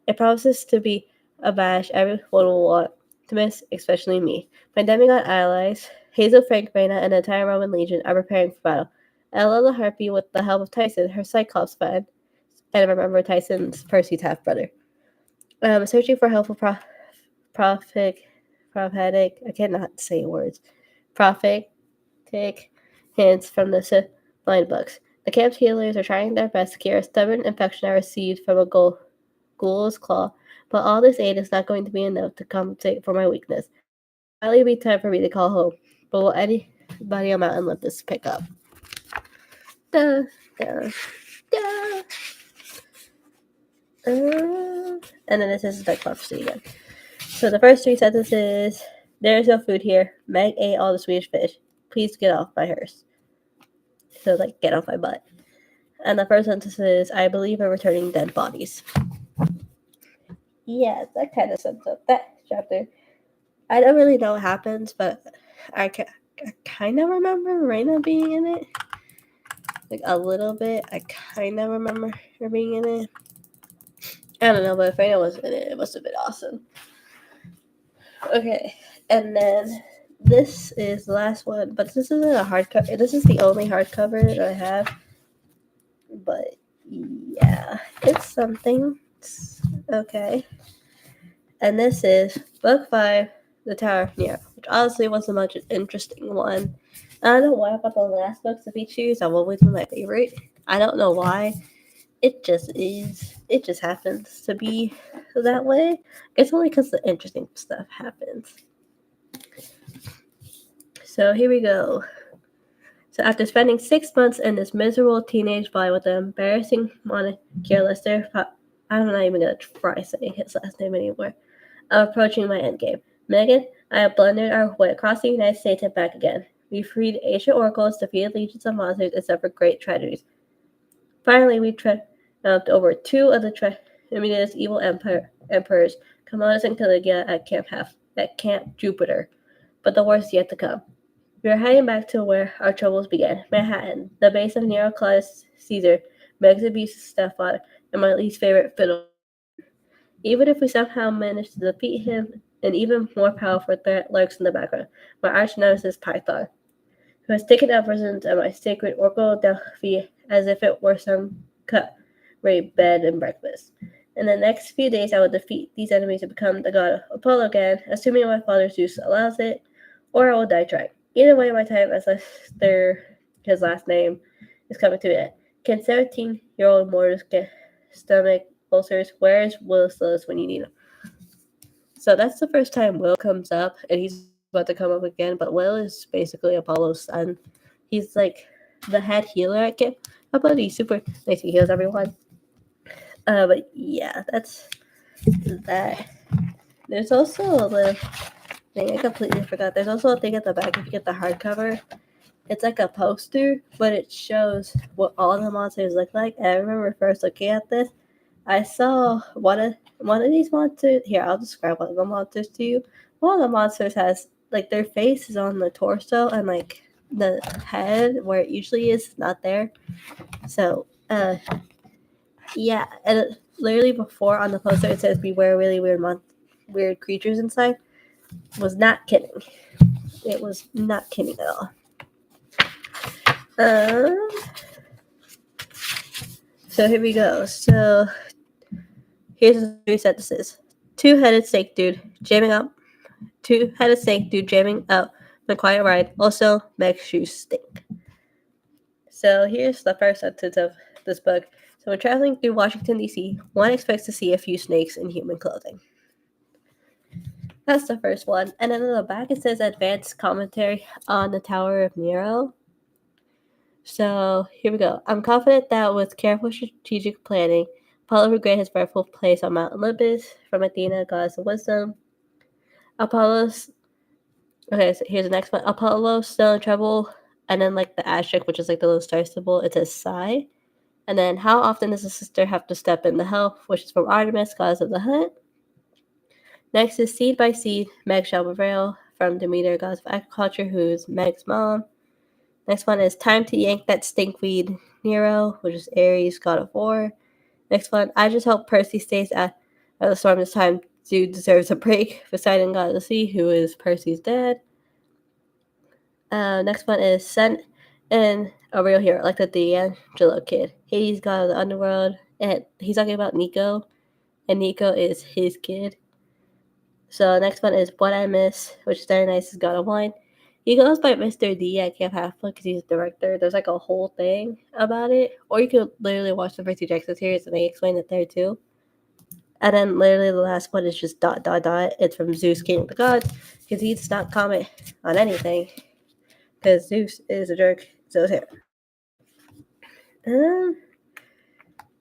It promises to be a bash everyone will want to miss, especially me. My demigod allies, Hazel, Frank, Reyna, and the entire Roman legion, are preparing for battle. Ella the Harpy, with the help of Tyson, her Cyclops friend, and remember Tyson's Percy's half brother. Searching for helpful prophetic, I cannot say words, prophetic hints from the blind books. The camp's healers are trying their best to cure a stubborn infection I received from a ghoul's claw, but all this aid is not going to be enough to compensate for my weakness. Finally, it'll be time for me to call home. But will anybody on Mountain let this pick up? Da, da, da. And then this is the prophecy again. So the first 3 sentences: there is no food here. Meg ate all the Swedish fish. Please get off my hearse. So get off my butt. And the first sentence is: I believe in returning dead bodies. Yeah, that kind of sums up that chapter. I don't really know what happens, but I kind of remember Reyna being in it. A little bit. I kind of remember her being in it. I don't know, but if Reyna was in it, it must have been awesome. Okay, and then this is the last one, but this isn't a hardcover. This is the only hardcover that I have. But yeah, it's something. Okay. And this is Book 5, The Tower of Nero, which honestly was the most interesting one. I don't know why about the last books of each series have always been my favorite. I don't know why. It just is. It just happens to be that way. It's only because the interesting stuff happens. So here we go. So after spending 6 months in this miserable teenage body with the embarrassing Monica Lister, I'm not even going to try saying his last name anymore. I'm approaching my endgame. Megan, I have blundered our way across the United States and back again. We freed ancient oracles, defeated legions of monsters, and suffered great tragedies. Finally, we triumphed over 2 of the tremendous evil emperors, Commodus and Caligula, at Camp Jupiter. But the worst is yet to come. We are heading back to where our troubles began, Manhattan, the base of Nero Claudius Caesar, Meg's abusive stepfather, and my least favorite fiddle. Even if we somehow manage to defeat him, an even more powerful threat lurks in the background, my arch nemesis Python, who has taken up residence at my sacred Oracle Delphi as if it were some cut-rate bed and breakfast. In the next few days, I will defeat these enemies and become the god Apollo again, assuming my father Zeus allows it, or I will die trying. Either way, my time as Lester, his last name, is coming to an end. Can 17-year-old mortals get stomach ulcers? Where's Willis when you need him? So that's the first time Will comes up, and he's about to come up again, but Will is basically Apollo's son. He's the head healer at Camp. But he's super nice. He heals everyone. But yeah, that's that. There's also a little thing I completely forgot. There's also a thing at the back if you get the hardcover. It's like a poster, but it shows what all the monsters look like. And I remember first looking at this, I saw one of these monsters. Here, I'll describe one of the monsters to you. One of the monsters has their face is on the torso, and the head where it usually is not there. So yeah, and literally before on the poster it says beware really weird creatures inside. Was not kidding. It was not kidding at all. So here we go. So here's the 3 sentences. Two-headed snake dude jamming up the quiet ride. Also, Meg's shoes stink. So here's the first sentence of this book. So when traveling through Washington, D.C., one expects to see a few snakes in human clothing. That's the first one. And then on the back it says advanced commentary on the Tower of Nero. So here we go. I'm confident that with careful strategic planning, Apollo will grant his rightful place on Mount Olympus from Athena, goddess of wisdom. Okay, so here's the next one. Apollo still in trouble, and then the asterisk, which is the little star symbol, it says sigh. And then, how often does a sister have to step in to help, which is from Artemis, goddess of the hunt. Next is Seed by Seed, Meg shall prevail, from Demeter, goddess of agriculture, who's Meg's mom. Next one is Time to Yank That Stinkweed, Nero, which is Ares, god of war. Next one, I Just Hope Percy stays at the storm this time. Dude deserves a break. Poseidon, god of the sea, who is Percy's dad. Next one is Sent and a real hero, like the D'Angelo kid. Hades, god of the underworld, and he's talking about Nico, and Nico is his kid. So next one is What I Miss, which is Dionysus, god of wine. He goes by Mr. D at Camp Half because he's a director. There's like a whole thing about it. Or you could literally watch the Percy Jackson series and they explain it there too. And then literally the last one is just ... It's from Zeus, king of the gods, because he does not comment on anything. Because Zeus is a jerk. So is him.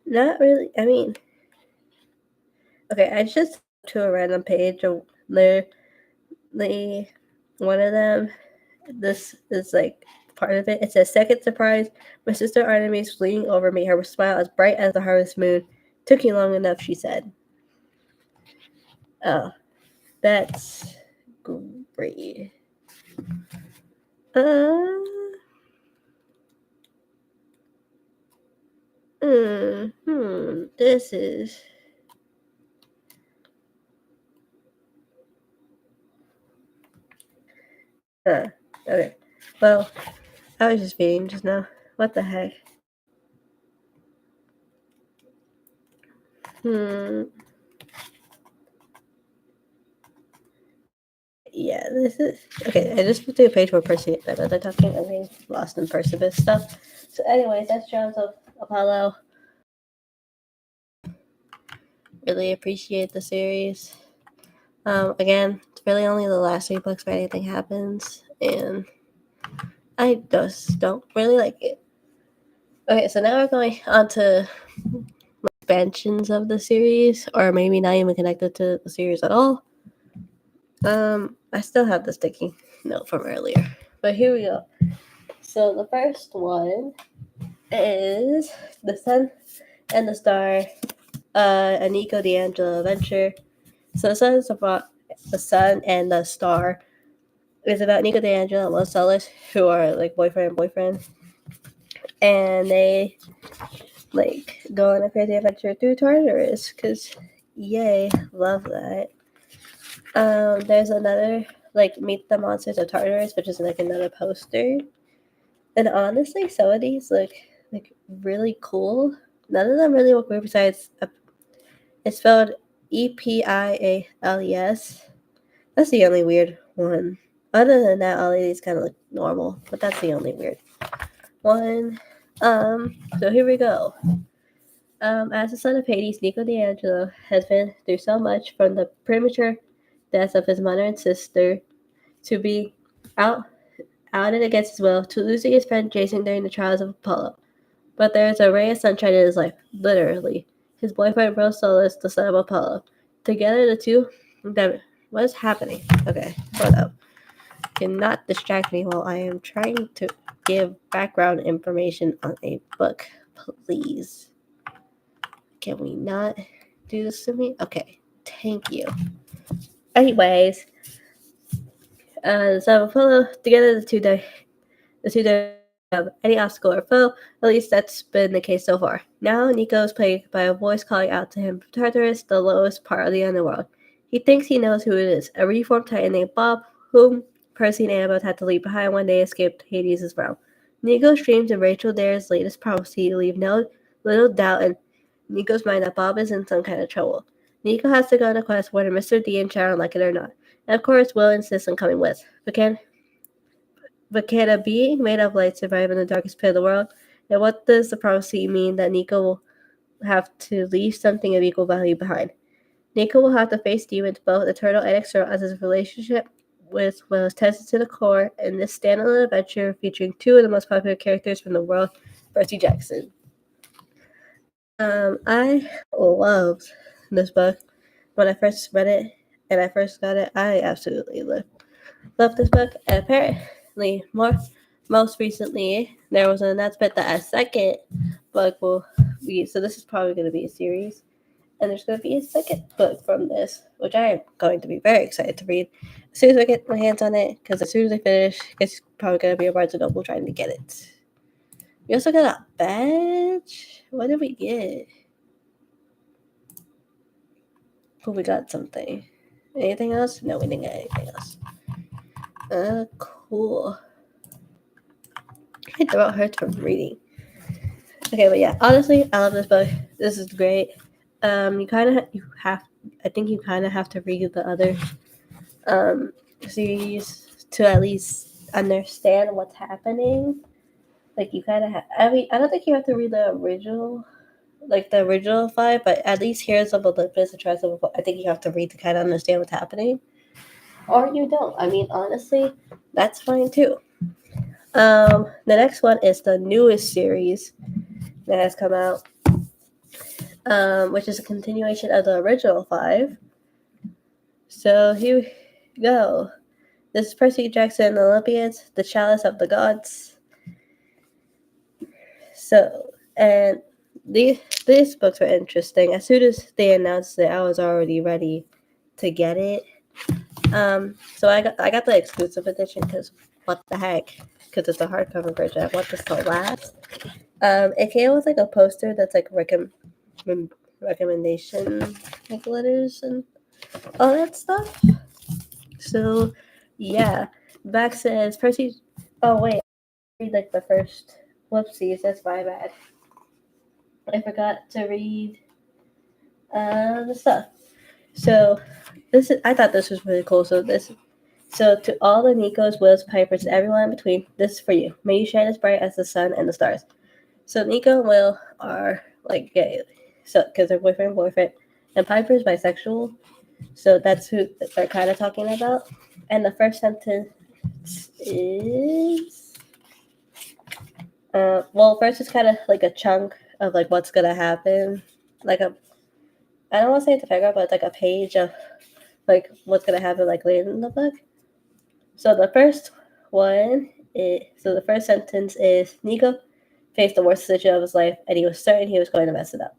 Not really. I mean, okay, I just to a random page of literally one of them. This is like part of it. It says, second surprise, my sister Artemis fleeing over me, her smile as bright as the harvest moon. Took you long enough, she said. Oh, that's great. This is... okay. Well, I was just reading just now. What the heck? Yeah, this is... okay, I just put to a page where Percy and they're talking and they lost in Perseus stuff. So anyways, that's Jones of Apollo. Really appreciate the series. Again, it's really only the last 3 books where anything happens, and I just don't really like it. Okay, so now we're going on to expansions of the series, or maybe not even connected to the series at all. I still have the sticky note from earlier, but here we go. So the first one is The Sun and the Star, a Nico D'Angelo adventure. So The Sun and the Star is about Nico D'Angelo and Los Celis, who are like boyfriend and boyfriend, and they like go on a crazy adventure through Tartarus, because yay, love that. There's another like Meet the Monsters of Tartarus, which is like another poster, and honestly some of these look like really cool. None of them really look weird besides it's spelled Epiales. That's the only weird one. Other than that, all of these kind of look normal, but that's the only weird one. So here we go. As the son of Hades, Nico D'Angelo has been through so much, from the premature deaths of his mother and sister, to be outed against his will, to losing his friend Jason during the trials of Apollo. But there is a ray of sunshine in his life, literally. His boyfriend, Rose Solis, the son of Apollo. Together, the two... what is happening? Okay, hold up. Cannot distract me while I am trying to give background information on a book, please. Can we not do this to me? Okay, thank you. Anyways, so Apollo, together the two any obstacle or foe. At least that's been the case so far. Now Nico is plagued by a voice calling out to him from Tartarus, the lowest part of the underworld. He thinks he knows who it is, a reformed titan named Bob, whom Percy and Annabeth had to leave behind when they escaped Hades' realm. Nico's dreams and Rachel Dare's latest prophecy leave no little doubt in Nico's mind that Bob is in some kind of trouble. Nico has to go on a quest whether Mr. D and Sharon like it or not. And of course, Will insists on coming with. But can a being made of light survive in the darkest pit of the world? And what does the prophecy mean that Nico will have to leave something of equal value behind? Nico will have to face demons, both eternal and external, as his relationship with Will is tested to the core in this standalone adventure featuring 2 of the most popular characters from the world, Percy Jackson. I loved this book. When I first read it and I first got it, I absolutely loved this book. And apparently more most recently, there was an announcement that a second book will be. So this is probably going to be a series, and there's going to be a second book from this, which I am going to be very excited to read as soon as I get my hands on it. Because as soon as I finish, it's probably going to be a Barnes and Noble trying to get it. We also got a badge. What did we get? Oh, we got something. Anything else? No, we didn't get anything else. Cool. My throat hurts from reading. Okay, but yeah, honestly, I love this book. This is great. I think you kind of have to read the other series to at least understand what's happening. Like you kind of have. I don't think you have to read the original, like the original five, but at least here's of Olympus and Trials of. I think you have to read to kind of understand what's happening, or you don't. I mean, honestly, that's fine too. The next one is the newest series that has come out, which is a continuation of the original five. So here we go. This is Percy Jackson Olympians, the Chalice of the Gods. So, and these books were interesting. As soon as they announced it, I was already ready to get it. So I got the exclusive edition because what the heck? Because it's a hardcover version. I want this to last. It came with like a poster that's like recommendation like letters and all that stuff. So yeah, back says Percy. Oh wait, I read like the first. Whoopsies, that's my bad. I forgot to read the stuff. So I thought this was really cool. So to all the Nikos, Wills, Pipers, everyone in between, this is for you. May you shine as bright as the sun and the stars. So Nico and Will are like gay, so because they're boyfriend, and Piper's bisexual. So that's who they're kind of talking about. And the first sentence is, well, first it's kind of like a chunk of like what's gonna happen, like I don't want to say it's a paragraph, but it's like a page of like what's gonna happen like later in the book. So the first the first sentence is Nico faced the worst decision of his life, and he was certain he was going to mess it up.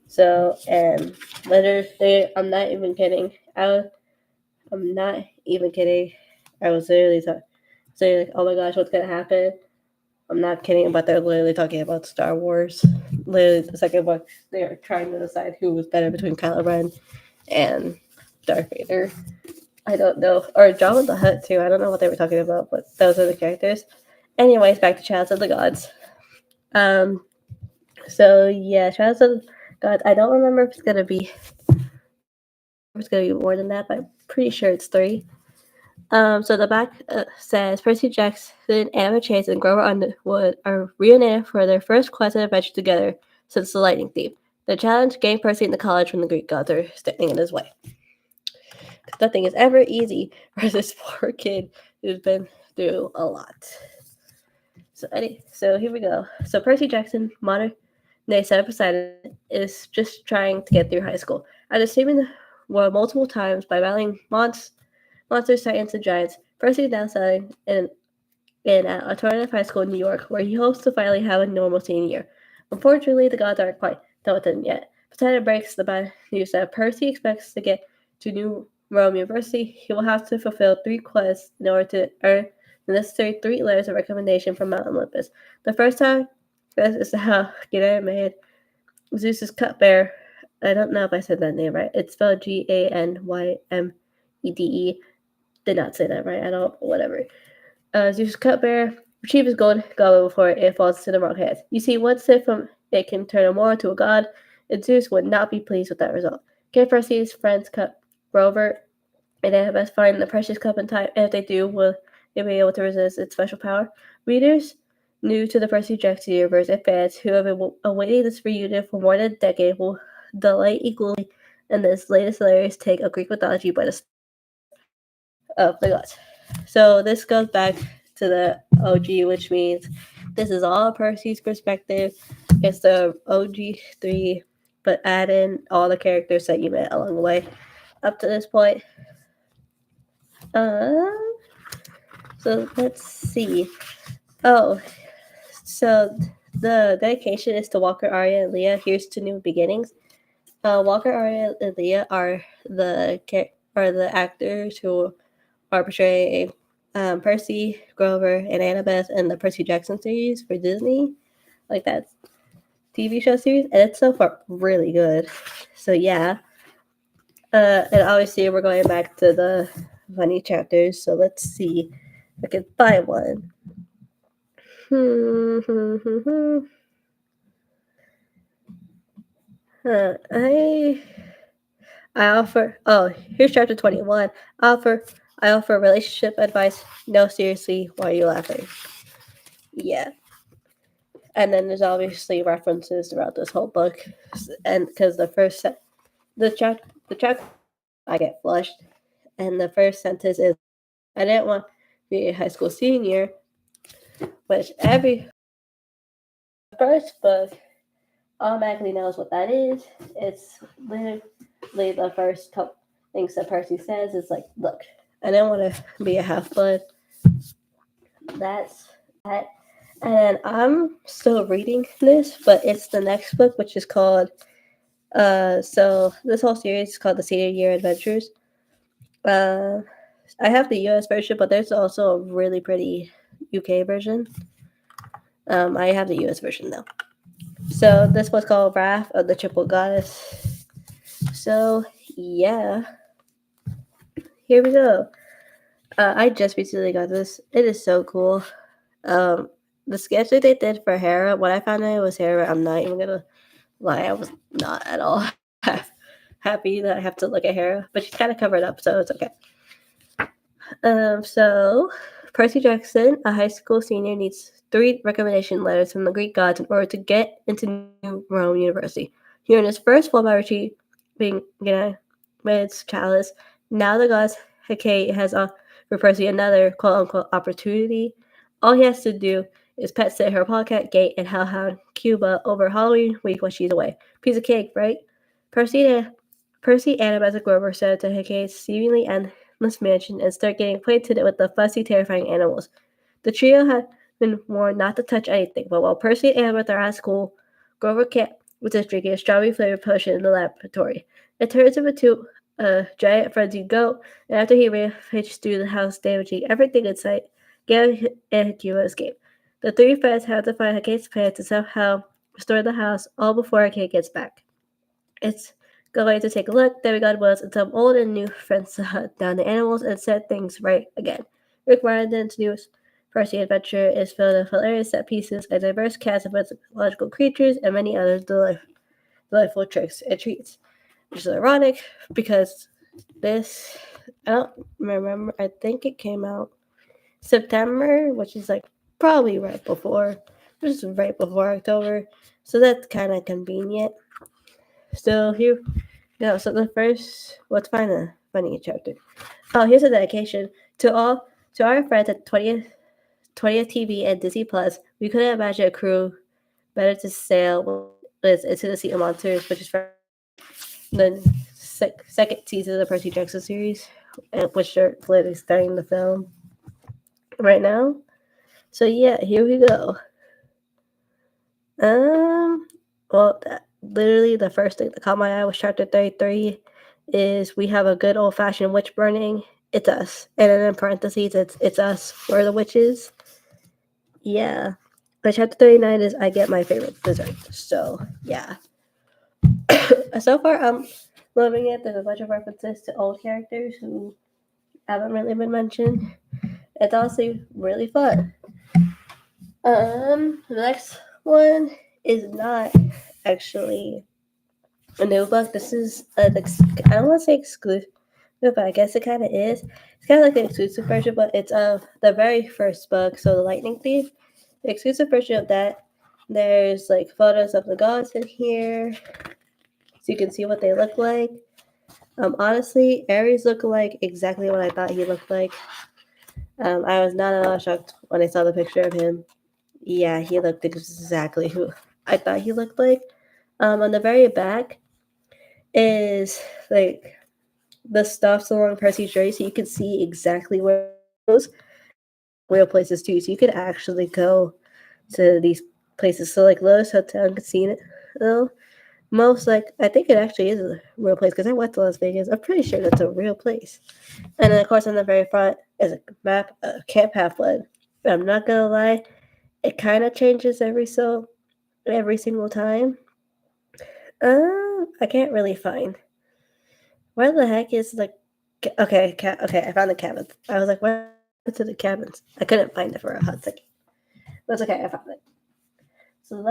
So, and literally, I'm not even kidding. I'm not even kidding. I was literally saying, like, oh my gosh, what's going to happen? I'm not kidding, but they're literally talking about Star Wars. Literally, the second book, they are trying to decide who was better between Kylo Ren and Darth Vader. I don't know. Or Jabba the Hutt, too. I don't know what they were talking about, but those are the characters. Anyways, back to Chalice of the Gods. So yeah, Chalice of the Gods. I don't remember if it's gonna be more than that, but I'm pretty sure it's 3. So the back says Percy Jackson, Emma Chase, and Grover Underwood are reunited for their first quest and adventure together since the Lightning Thief. The challenge gained Percy into college when the Greek gods are standing in his way. Nothing is ever easy for this poor kid who's been through a lot. So here we go. So Percy Jackson, modern day set up Poseidon, is just trying to get through high school. After saving the world multiple times by battling monsters, titans, and giants, Percy is now studying in an alternative high school in New York, where he hopes to finally have a normal senior year. Unfortunately, the gods aren't quite done with him yet. Poseidon breaks the bad news that Percy expects to get to New Rome University. He will have to fulfill 3 quests in order to earn the necessary 3 letters of recommendation from Mount Olympus. The first time is to how Ganymede, Zeus's cupbearer. I don't know if I said that name right. It's spelled Ganymede. Did not say that right at all, but whatever. Zeus's cupbearer retrieve his gold goblet before it falls into the wrong hands. You see, one sip from it can turn a mortal to a god, and Zeus would not be pleased with that result. Give Percy's friend's cup Rover, and they must find the precious cup in time. And if they do, will they be able to resist its special power? Readers new to the Percy Jackson universe and fans who have been awaiting this reunion for more than a decade will delight equally in this latest hilarious take of Greek mythology by the of the gods. So this goes back to the OG, which means this is all Percy's perspective. It's the OG 3, but add in all the characters that you met along the way up to this point. So let's see. Oh, so the dedication is to Walker, Arya, and Leah. Here's to new beginnings. Walker, Arya, and Leah are the actors who are portraying Percy, Grover, and Annabeth in the Percy Jackson series for Disney, like that TV show series, and it's so far really good. So yeah, and obviously we're going back to the funny chapters. So let's see if I can find one. I offer. Oh, here's chapter 21. Offer. I offer relationship advice. No, seriously, why are you laughing? Yeah, and then there's obviously references throughout this whole book, and because the chapter I get flushed, and the first sentence is, I didn't want to be a high school senior, which every first book automatically knows what that is. It's literally the first couple things that Percy says is like, look, I didn't want to be a half blood. That's that. And I'm still reading this, but it's the next book, which is called so this whole series is called the Senior Year Adventures. I have the US version, but there's also a really pretty UK version. I have the US version though. So this was called Wrath of the Triple Goddess. So yeah, here we go. I just recently got this. It is so cool. The sketch that they did for Hera, when I found out it was Hera, I'm not even gonna lie, I was not at all happy that I have to look at Hera, but she's kind of covered up, so it's okay. So Percy Jackson, a high school senior, needs 3 recommendation letters from the Greek gods in order to get into New Rome University. Here in his first fall by retrieving its chalice, now the gods Hecate has for Percy another quote-unquote opportunity. All he has to do is pet sit her polecat Gate and hellhound Cuba over Halloween week while she's away. Piece of cake, right? Percy, Annabeth, and Grover said to Hecate's seemingly endless mansion and start getting acquainted with the fussy, terrifying animals. The trio had been warned not to touch anything, but while Percy and Annabeth are at school, Grover was just drinking a strawberry flavored potion in the laboratory. It turns him into a giant frenzied goat, and after he rampaged through the house, damaging everything in sight, Gale and Cuba escape. The 3 friends have to find Hecate's plan to somehow restore the house, all before Hecate gets back. It's going to take a look. Demigod was and some old and new friends to hunt down the animals and set things right again. Rick Riordan's newest Percy adventure is filled with hilarious set pieces, a diverse cast of mythological creatures, and many other delightful tricks and treats. Which is ironic because this, I don't remember, I think it came out September, which is like probably right before October. So that's kind of convenient. So here go. So the first, let's find a funny chapter. Oh, here's a dedication to our friends at 20th TV and Disney Plus. We couldn't imagine a crew better to sail with into the Sea of Monsters, which is from the second season of the Percy Jackson series, which they're literally starting the film right now. So yeah, here we go. Well, literally the first thing that caught my eye was chapter 33. Is we have a good old fashioned witch burning. It's us, and then in parentheses, it's us. We're the witches. Yeah. But chapter 39 is I get my favorite dessert. So yeah. So far, I'm loving it. There's a bunch of references to old characters who haven't really been mentioned. It's honestly really fun. The next one is not actually a new book. This is I don't want to say exclusive, but I guess it kind of is. It's kind of like the exclusive version, but it's the very first book. So the Lightning Thief, the exclusive version of that. There's like photos of the gods in here, so you can see what they look like. Honestly, Ares looked like exactly what I thought he looked like. I was not at all shocked when I saw the picture of him. Yeah, he looked exactly who I thought he looked like. On the very back is like the stuffs along Percy's jersey, so you can see exactly where it goes. real places too. So you could actually go to these places. So like Lotus Hotel and Casino, most like I think it actually is a real place because I went to Las Vegas. I'm pretty sure that's a real place. And then of course on the very front is a map, Camp Half Blood. I'm not gonna lie, it kind of changes every single time. I can't really find where the heck is the okay, I found the cabins. I was like, what happened to the cabins? I couldn't find it for a hot second. That's okay, I found it. So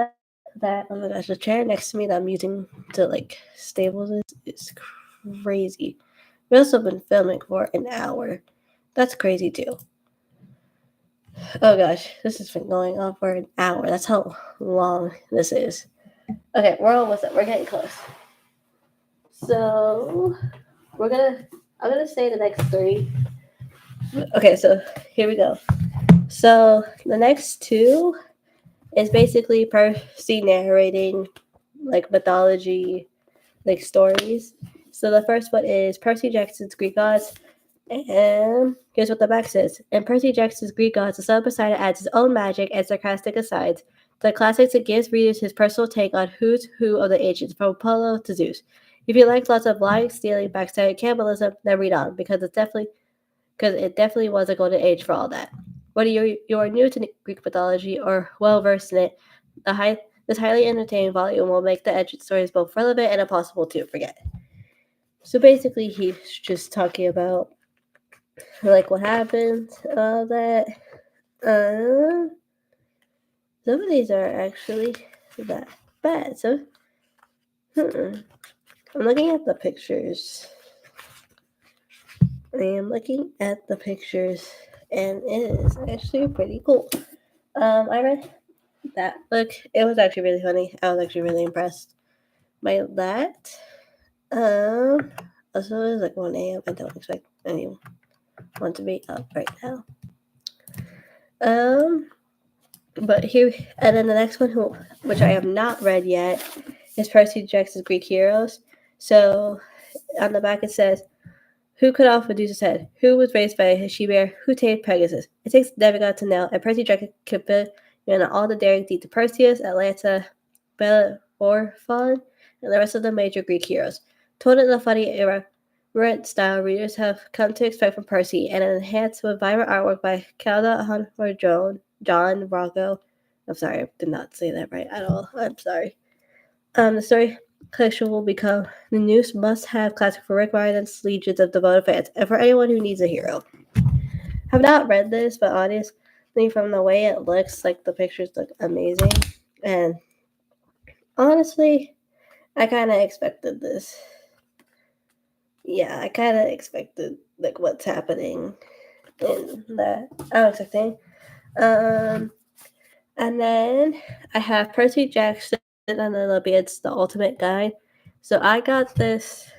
that oh my gosh, the chair next to me that I'm using to like stable this is crazy. We've also been filming for an hour. That's crazy too. Oh gosh, this has been going on for an hour. That's how long this is. Okay, we're almost up. We're getting close. So I'm gonna say the next three. Okay, so here we go. So the next two is basically Percy narrating like mythology, like stories. So the first one is Percy Jackson's Greek gods. And here's what the back says. In Percy Jackson's Greek gods, the son Poseidon adds his own magic and sarcastic asides. The classics, it gives readers his personal take on who's who of the ancients, from Apollo to Zeus. If you like lots of lying, stealing, backstabbing, cannibalism, then read on because it definitely was a golden age for all that. Whether you are new to Greek mythology or well versed in it, this highly entertaining volume will make the ancient stories both relevant and impossible to forget. So basically, he's just talking about like what happened, all that. Some of these are actually that bad. So, I'm looking at the pictures. I am looking at the pictures, and it is actually pretty cool. I read that book. It was actually really funny. I was actually really impressed by that. Also, it was like 1 a.m. I don't expect anyone to be up right now. But here, and then the next one, which I have not read yet, is Percy Jackson's Greek Heroes. So on the back it says, who cut off Medusa's head? Who was raised by a she-bear? Who tamed Pegasus? It takes demigod to know, and Percy Jackson could fit in all the daring deeds of Perseus, Atlanta, Bellerophon, and the rest of the major Greek heroes. Told in a funny, irreverent style, readers have come to expect from Percy, and enhanced with vibrant artwork by Calda Hunter John Rocco. I'm sorry, I did not say that right at all. I'm sorry. The story collection will become the new must-have classic for Rick Riordan's legions of devoted fans, and for anyone who needs a hero. I've not read this, but honestly, from the way it looks, like the pictures look amazing, and honestly, I kind of expected this. Yeah, I kind of expected like what's happening in that. I'm expecting. And then I have Percy Jackson and the Olympians, the Ultimate Guide. So I got this.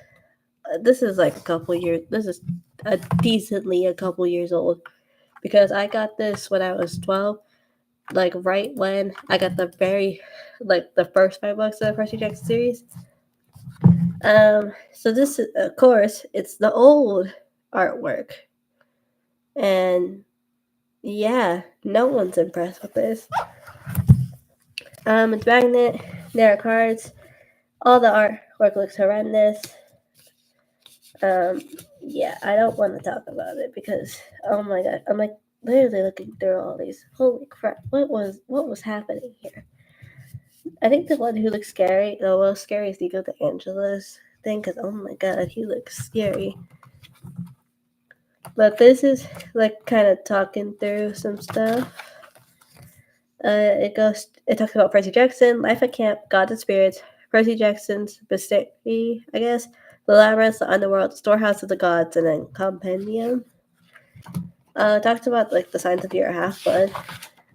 This is like a couple years. This is a couple years old because I got this when I was 12. Like right when I got the first 5 books of the Percy Jackson series. So this is, of course, it's the old artwork, and yeah, no one's impressed with this. It's magnet. There are cards. All the artwork looks horrendous. Yeah, I don't want to talk about it because oh my god, I'm like literally looking through all these. Holy crap! What was happening here? I think the one who looks scary, the most scary is Nico de Angela's thing because oh my god, he looks scary. But this is like kind of talking through some stuff. It talks about Percy Jackson, life at camp, gods and spirits, Percy Jackson's Mystery, I guess, the labyrinth, the underworld, the storehouse of the gods, and then compendium. It talks about like the signs of your half blood,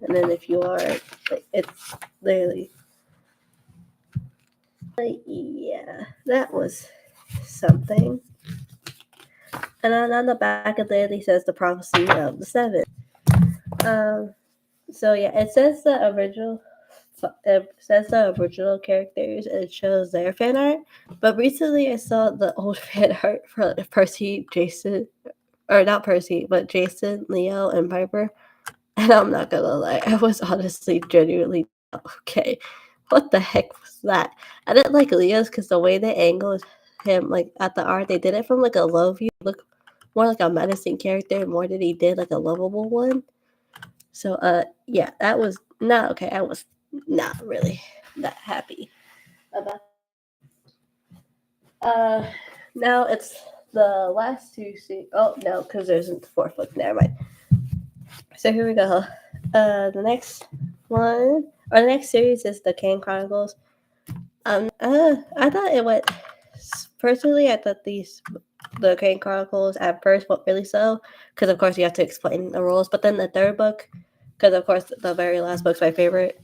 and then if you are, like, it's literally, like, yeah, that was something. And then on the back it literally says the prophecy of the seven. So yeah, it says the original characters and it shows their fan art. But recently I saw the old fan art for Percy, Jason, or not Percy, but Jason, Leo, and Piper. And I'm not gonna lie, I was honestly genuinely okay. What the heck was that? I didn't like Leo's because the way they angled him, like at the art, they did it from like a low view, look more like a menacing character, more than he did like a lovable one. So, yeah, that was not okay. I was not really that happy about. Uh, Now it's the last two. Oh no, because there's a fourth book. Never mind. So here we go. The next one or the next series is the Kane Chronicles. I thought it went. Personally, I thought the Kane Chronicles at first went really slow because of course you have to explain the rules. But then the third book, because of course the very last book's my favorite.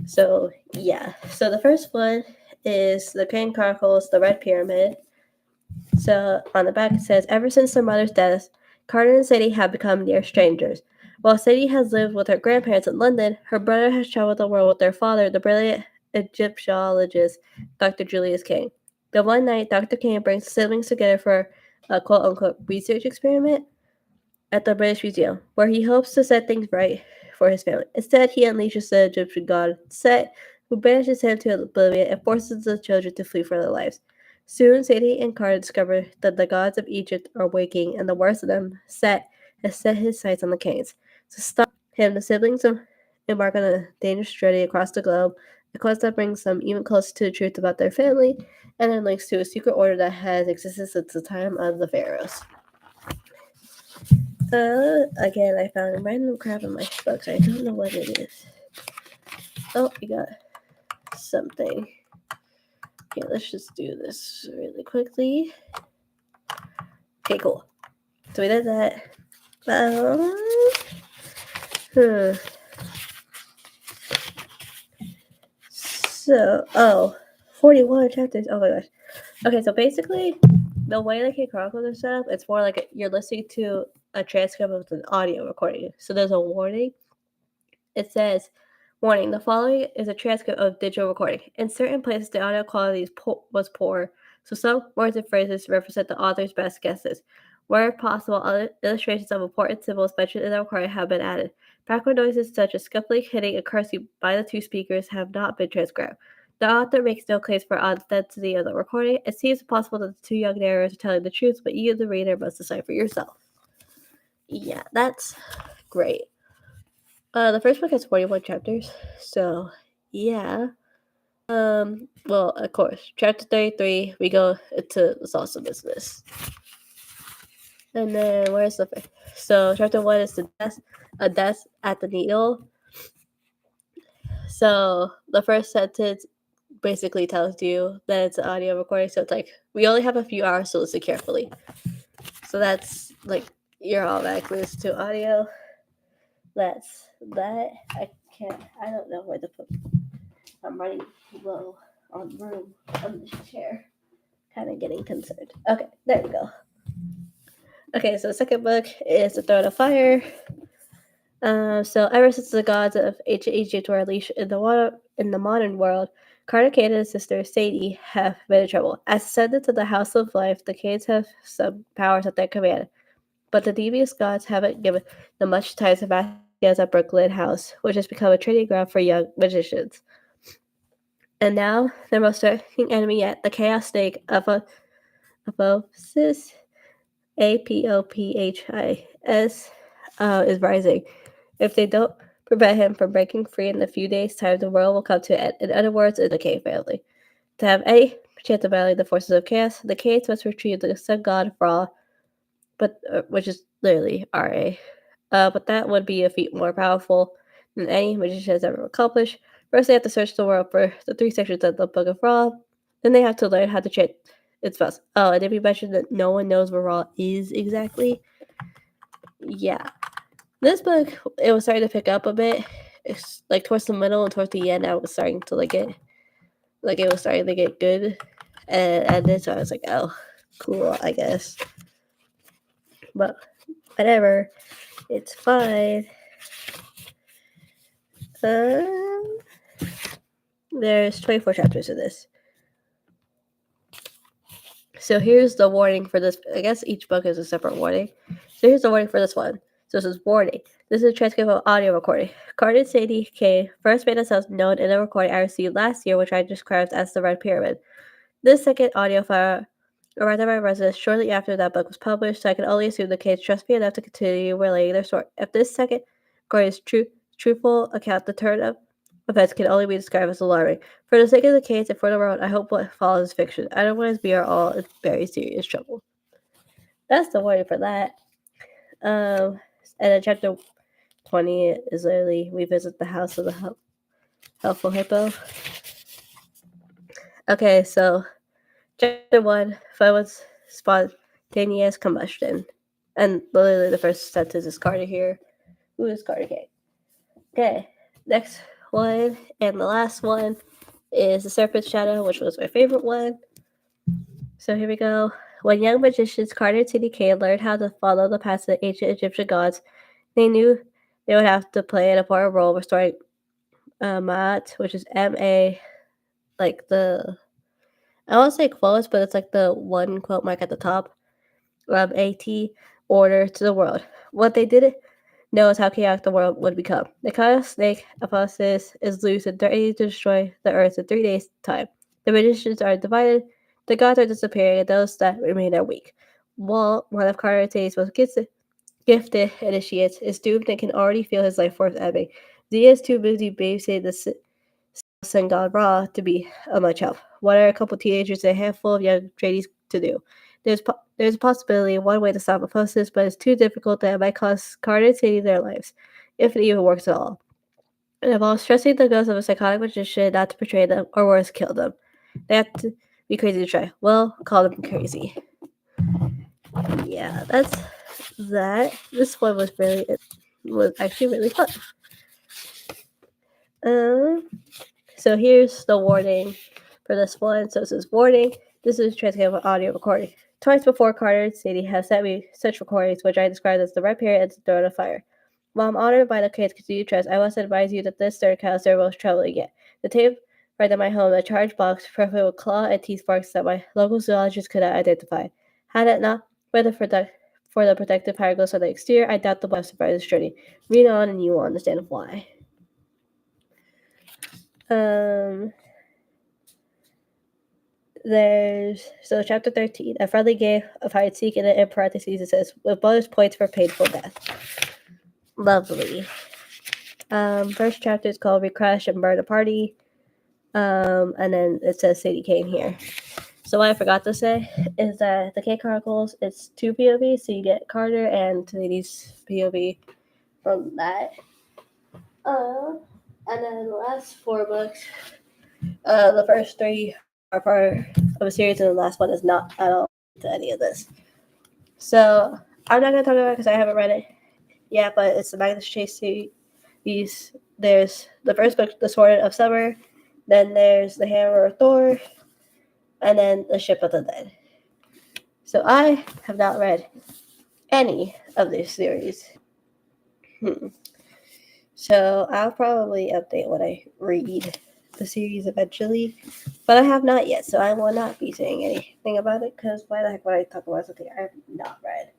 So yeah. So the first one is the Kane Chronicles, the Red Pyramid. So on the back it says, ever since their mother's death, Carter and Sadie have become near strangers. While Sadie has lived with her grandparents in London, her brother has traveled the world with their father, the brilliant Egyptologist Dr. Julius King. The one night, Dr. King brings the siblings together for a quote-unquote research experiment at the British Museum, where he hopes to set things right for his family. Instead, he unleashes the Egyptian god Set, who banishes him to oblivion and forces the children to flee for their lives. Soon, Sadie and Carter discover that the gods of Egypt are waking, and the worst of them, Set, has set his sights on the Canes. To stop him, the siblings embark on a dangerous journey across the globe, a quest that brings them even closer to the truth about their family, and then links to a secret order that has existed since the time of the pharaohs. Again, I found random crap in my books. I don't know what it is. Oh, we got something. Okay, let's just do this really quickly. Okay, cool. So we did that. Hmm. So, 41 chapters. Oh my gosh. Okay, so basically, the way the K Chronicles are set up, it's more like you're listening to a transcript of an audio recording. So there's a warning. It says, warning, the following is a transcript of digital recording. In certain places, the audio quality was poor, so some words and phrases represent the author's best guesses. Where possible, other illustrations of important symbols mentioned in the recording have been added. Background noises such as scuffling, hitting, and cursing by the two speakers have not been transcribed. The author makes no claims for authenticity of the recording. It seems possible that the two young narrators are telling the truth, but you, the reader, must decide for yourself. Yeah, that's great. The first book has 41 chapters, so yeah. Well, of course, chapter 33, we go into the sauce of business. And then where's the so chapter 1 is a death at the needle. So the first sentence basically tells you that it's an audio recording, so it's like we only have a few hours to listen carefully. So that's like you're automatically listening to audio. That's that. I don't know where to put. I'm running low on room on this chair. Kind of getting concerned. Okay, there we go. Okay, so the second book is The Throne of Fire. So ever since the gods of ancient Egypt were unleashed in the modern world, Carter Kane and his sister Sadie have been in trouble. As descendants of the House of Life, the Canes have some powers at their command, but the devious gods haven't given them much time to master skills at Brooklyn House, which has become a training ground for young magicians. And now, their most threatening enemy yet, the Chaos Snake of Apophis, Apophis, is rising. If they don't prevent him from breaking free in a few days' time, the world will come to an end. In other words, it's the K family. To have any chance of battling the forces of chaos, the K's must retrieve the sun god Ra, which is literally Ra. But that would be a feat more powerful than any magician has ever accomplished. First, they have to search the world for the 3 sections of the Book of Ra. Then they have to learn how to chant its spells. Oh, and did we mention that no one knows where Ra is exactly? Yeah. This book, it was starting to pick up a bit. It's like towards the middle and towards the end, I was starting to it was starting to get good. And then so I was like, oh, cool, I guess. But whatever. It's fine. There's 24 chapters of this. So here's the warning for this. I guess each book is a separate warning. So here's the warning for this one. So this is warning. This is a transcript of audio recording. Carter Sadie K first made themselves known in a recording I received last year, which I described as the Red Pyramid. This second audio file arrived at my residence shortly after that book was published, so I can only assume the kids trust me enough to continue relaying their story. If this second recording is truthful account, the turn of events can only be described as alarming. For the sake of the kids and for the world, I hope what follows is fiction. Otherwise, we are all in very serious trouble. That's the warning for that. And then chapter 20 is literally we visit the house of the helpful hippo. Okay, so chapter 1, fun with spontaneous combustion. And literally the first sentence is Carter here. Who is Carter K? Okay, next one and the last one is the Serpent's Shadow, which was my favorite one. So here we go. When young magicians Carter and TDK learned how to follow the paths of the ancient Egyptian gods, they knew they would have to play an important role restoring Maat, which is M-A, like the, I won't say quotes, but it's like the one quote mark at the top, A-T, order to the world. What they didn't know is how chaotic the world would become. The chaos snake, Apostles, is loose and threatening to destroy the earth in 3 days' time. The magicians are divided, the gods are disappearing, and those that remain are weak. Walt, one of Karate's most gifted initiates, is doomed and can already feel his life force ebbing. Zia is too busy babysitting the son God Ra to be of much help. What are a couple teenagers and a handful of young tradies to do? There's a possibility of one way to stop Apostles, but it's too difficult that it might cost Carter and Sadie their lives, if it even works at all. It involves stressing the ghost of a psychotic magician not to betray them, or worse, kill them. They have to be crazy to try. Well, call them crazy. Yeah, that's that. This one was actually really fun. So here's the warning for this one. So it says, warning, this is a transcript of audio recording. Twice before, Carter and Sadie have sent me such recordings, which I described as the Red Period and the Throne of Fire. While I'm honored by the kids' continued trust, I must advise you that this third account is their most troubling yet. The tape right in my home, a charged box, perfect with claw and teeth marks that my local zoologist could not identify. Had it not been for the protective hieroglyphs on the exterior, I doubt the boy survived this journey. Read on and you will understand why. There's chapter 13, a friendly game of hide and seek, and in parentheses it says with bonus points for painful death. Lovely. First chapter is called We Crash and Burn a Party. And then it says Sadie Kane here. So what I forgot to say is that the K Chronicles, it's 2 POV, so you get Carter and Sadie's POV from that. And then the last 4 books, the first 3 are part of a series, and the last one is not at all to any of this. So I'm not going to talk about it because I haven't read it yet, but it's the Magnus Chase series. There's the first book, The Sword of Summer, then there's The Hammer of Thor, and then The Ship of the Dead. So I have not read any of these series. So I'll probably update when I read the series eventually, but I have not yet, so I will not be saying anything about it, because why the heck would I talk about something I have not read?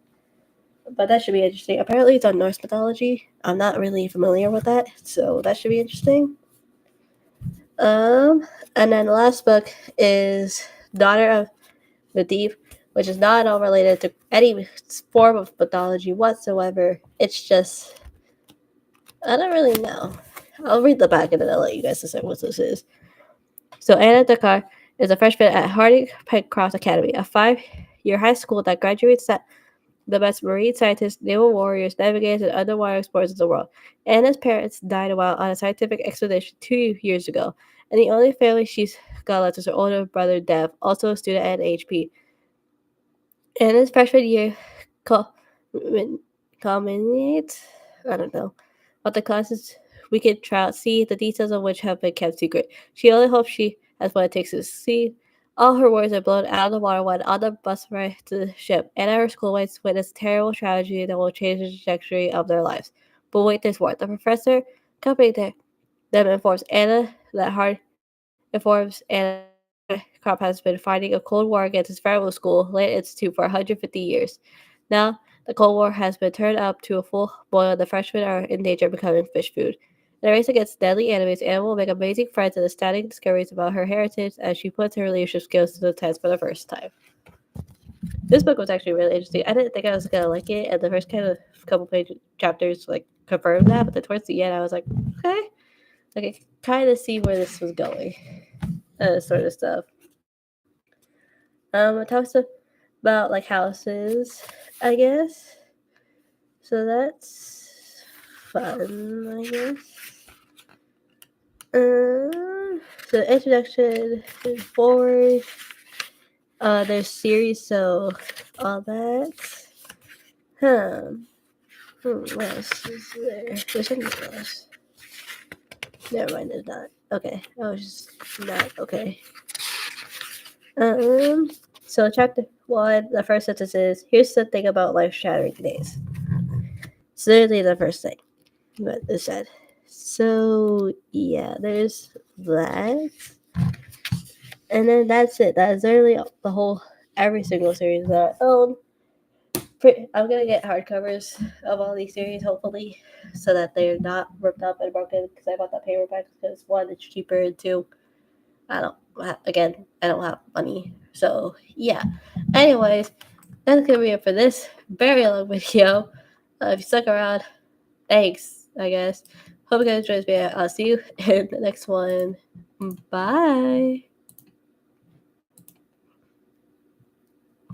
But that should be interesting. Apparently it's on Norse mythology. I'm not really familiar with that, so that should be interesting. And then the last book is Daughter of the Deep, which is not at all related to any form of mythology whatsoever. It's just, I don't really know. I'll read the back and then I'll let you guys decide what this is. So Anna Dakar is a freshman at Harding Pencroft Academy, a 5-year high school that graduates the best marine scientists, naval warriors, navigators, and underwater explorers in the world. Anna's parents died while on a scientific expedition 2 years ago, and the only family she's got left is her older brother Dev, also a student at HP. Anna's freshman year culminates, I don't know, what the classes we could try out, see the details of which have been kept secret. She only hopes she has what it takes to see. All her worries are blown out of the water when on the bus ride to the ship, Anna and her schoolmates witness a terrible tragedy that will change the trajectory of their lives. But wait, there's more. The professor accompanying them informs Anna that Crop has been fighting a cold war against his rival school, Land Institute, for 150 years. Now The Cold War has been turned up to a full boil, and the freshmen are in danger of becoming fish food. In a race against deadly enemies, Anna will make amazing friends and astounding discoveries about her heritage as she puts her leadership skills to the test for the first time. This book was actually really interesting. I didn't think I was gonna like it, and the first kind of couple chapters like confirmed that, but then towards the end, I was like, okay, like I kind of see where this was going, sort of stuff. It talks about like houses, I guess. So that's fun, I guess. So introduction and forward. There's series, so all that. What else is there? There's something else. Never mind, it's not. Okay, I was just not okay. So chapter 1, the first sentence is, here's the thing about life-shattering days. It's literally the first thing that is said. So yeah, there's that. And then that's it. That's literally the whole, every single series that I own. I'm gonna get hardcovers of all these series, hopefully, so that they're not ripped up and broken, because I bought that paperback because 1, it's cheaper, and 2, I don't have money. So yeah. Anyways, that's gonna be it for this very long video. If you stuck around, thanks, I guess. Hope you guys enjoyed this video. I'll see you in the next one. Bye.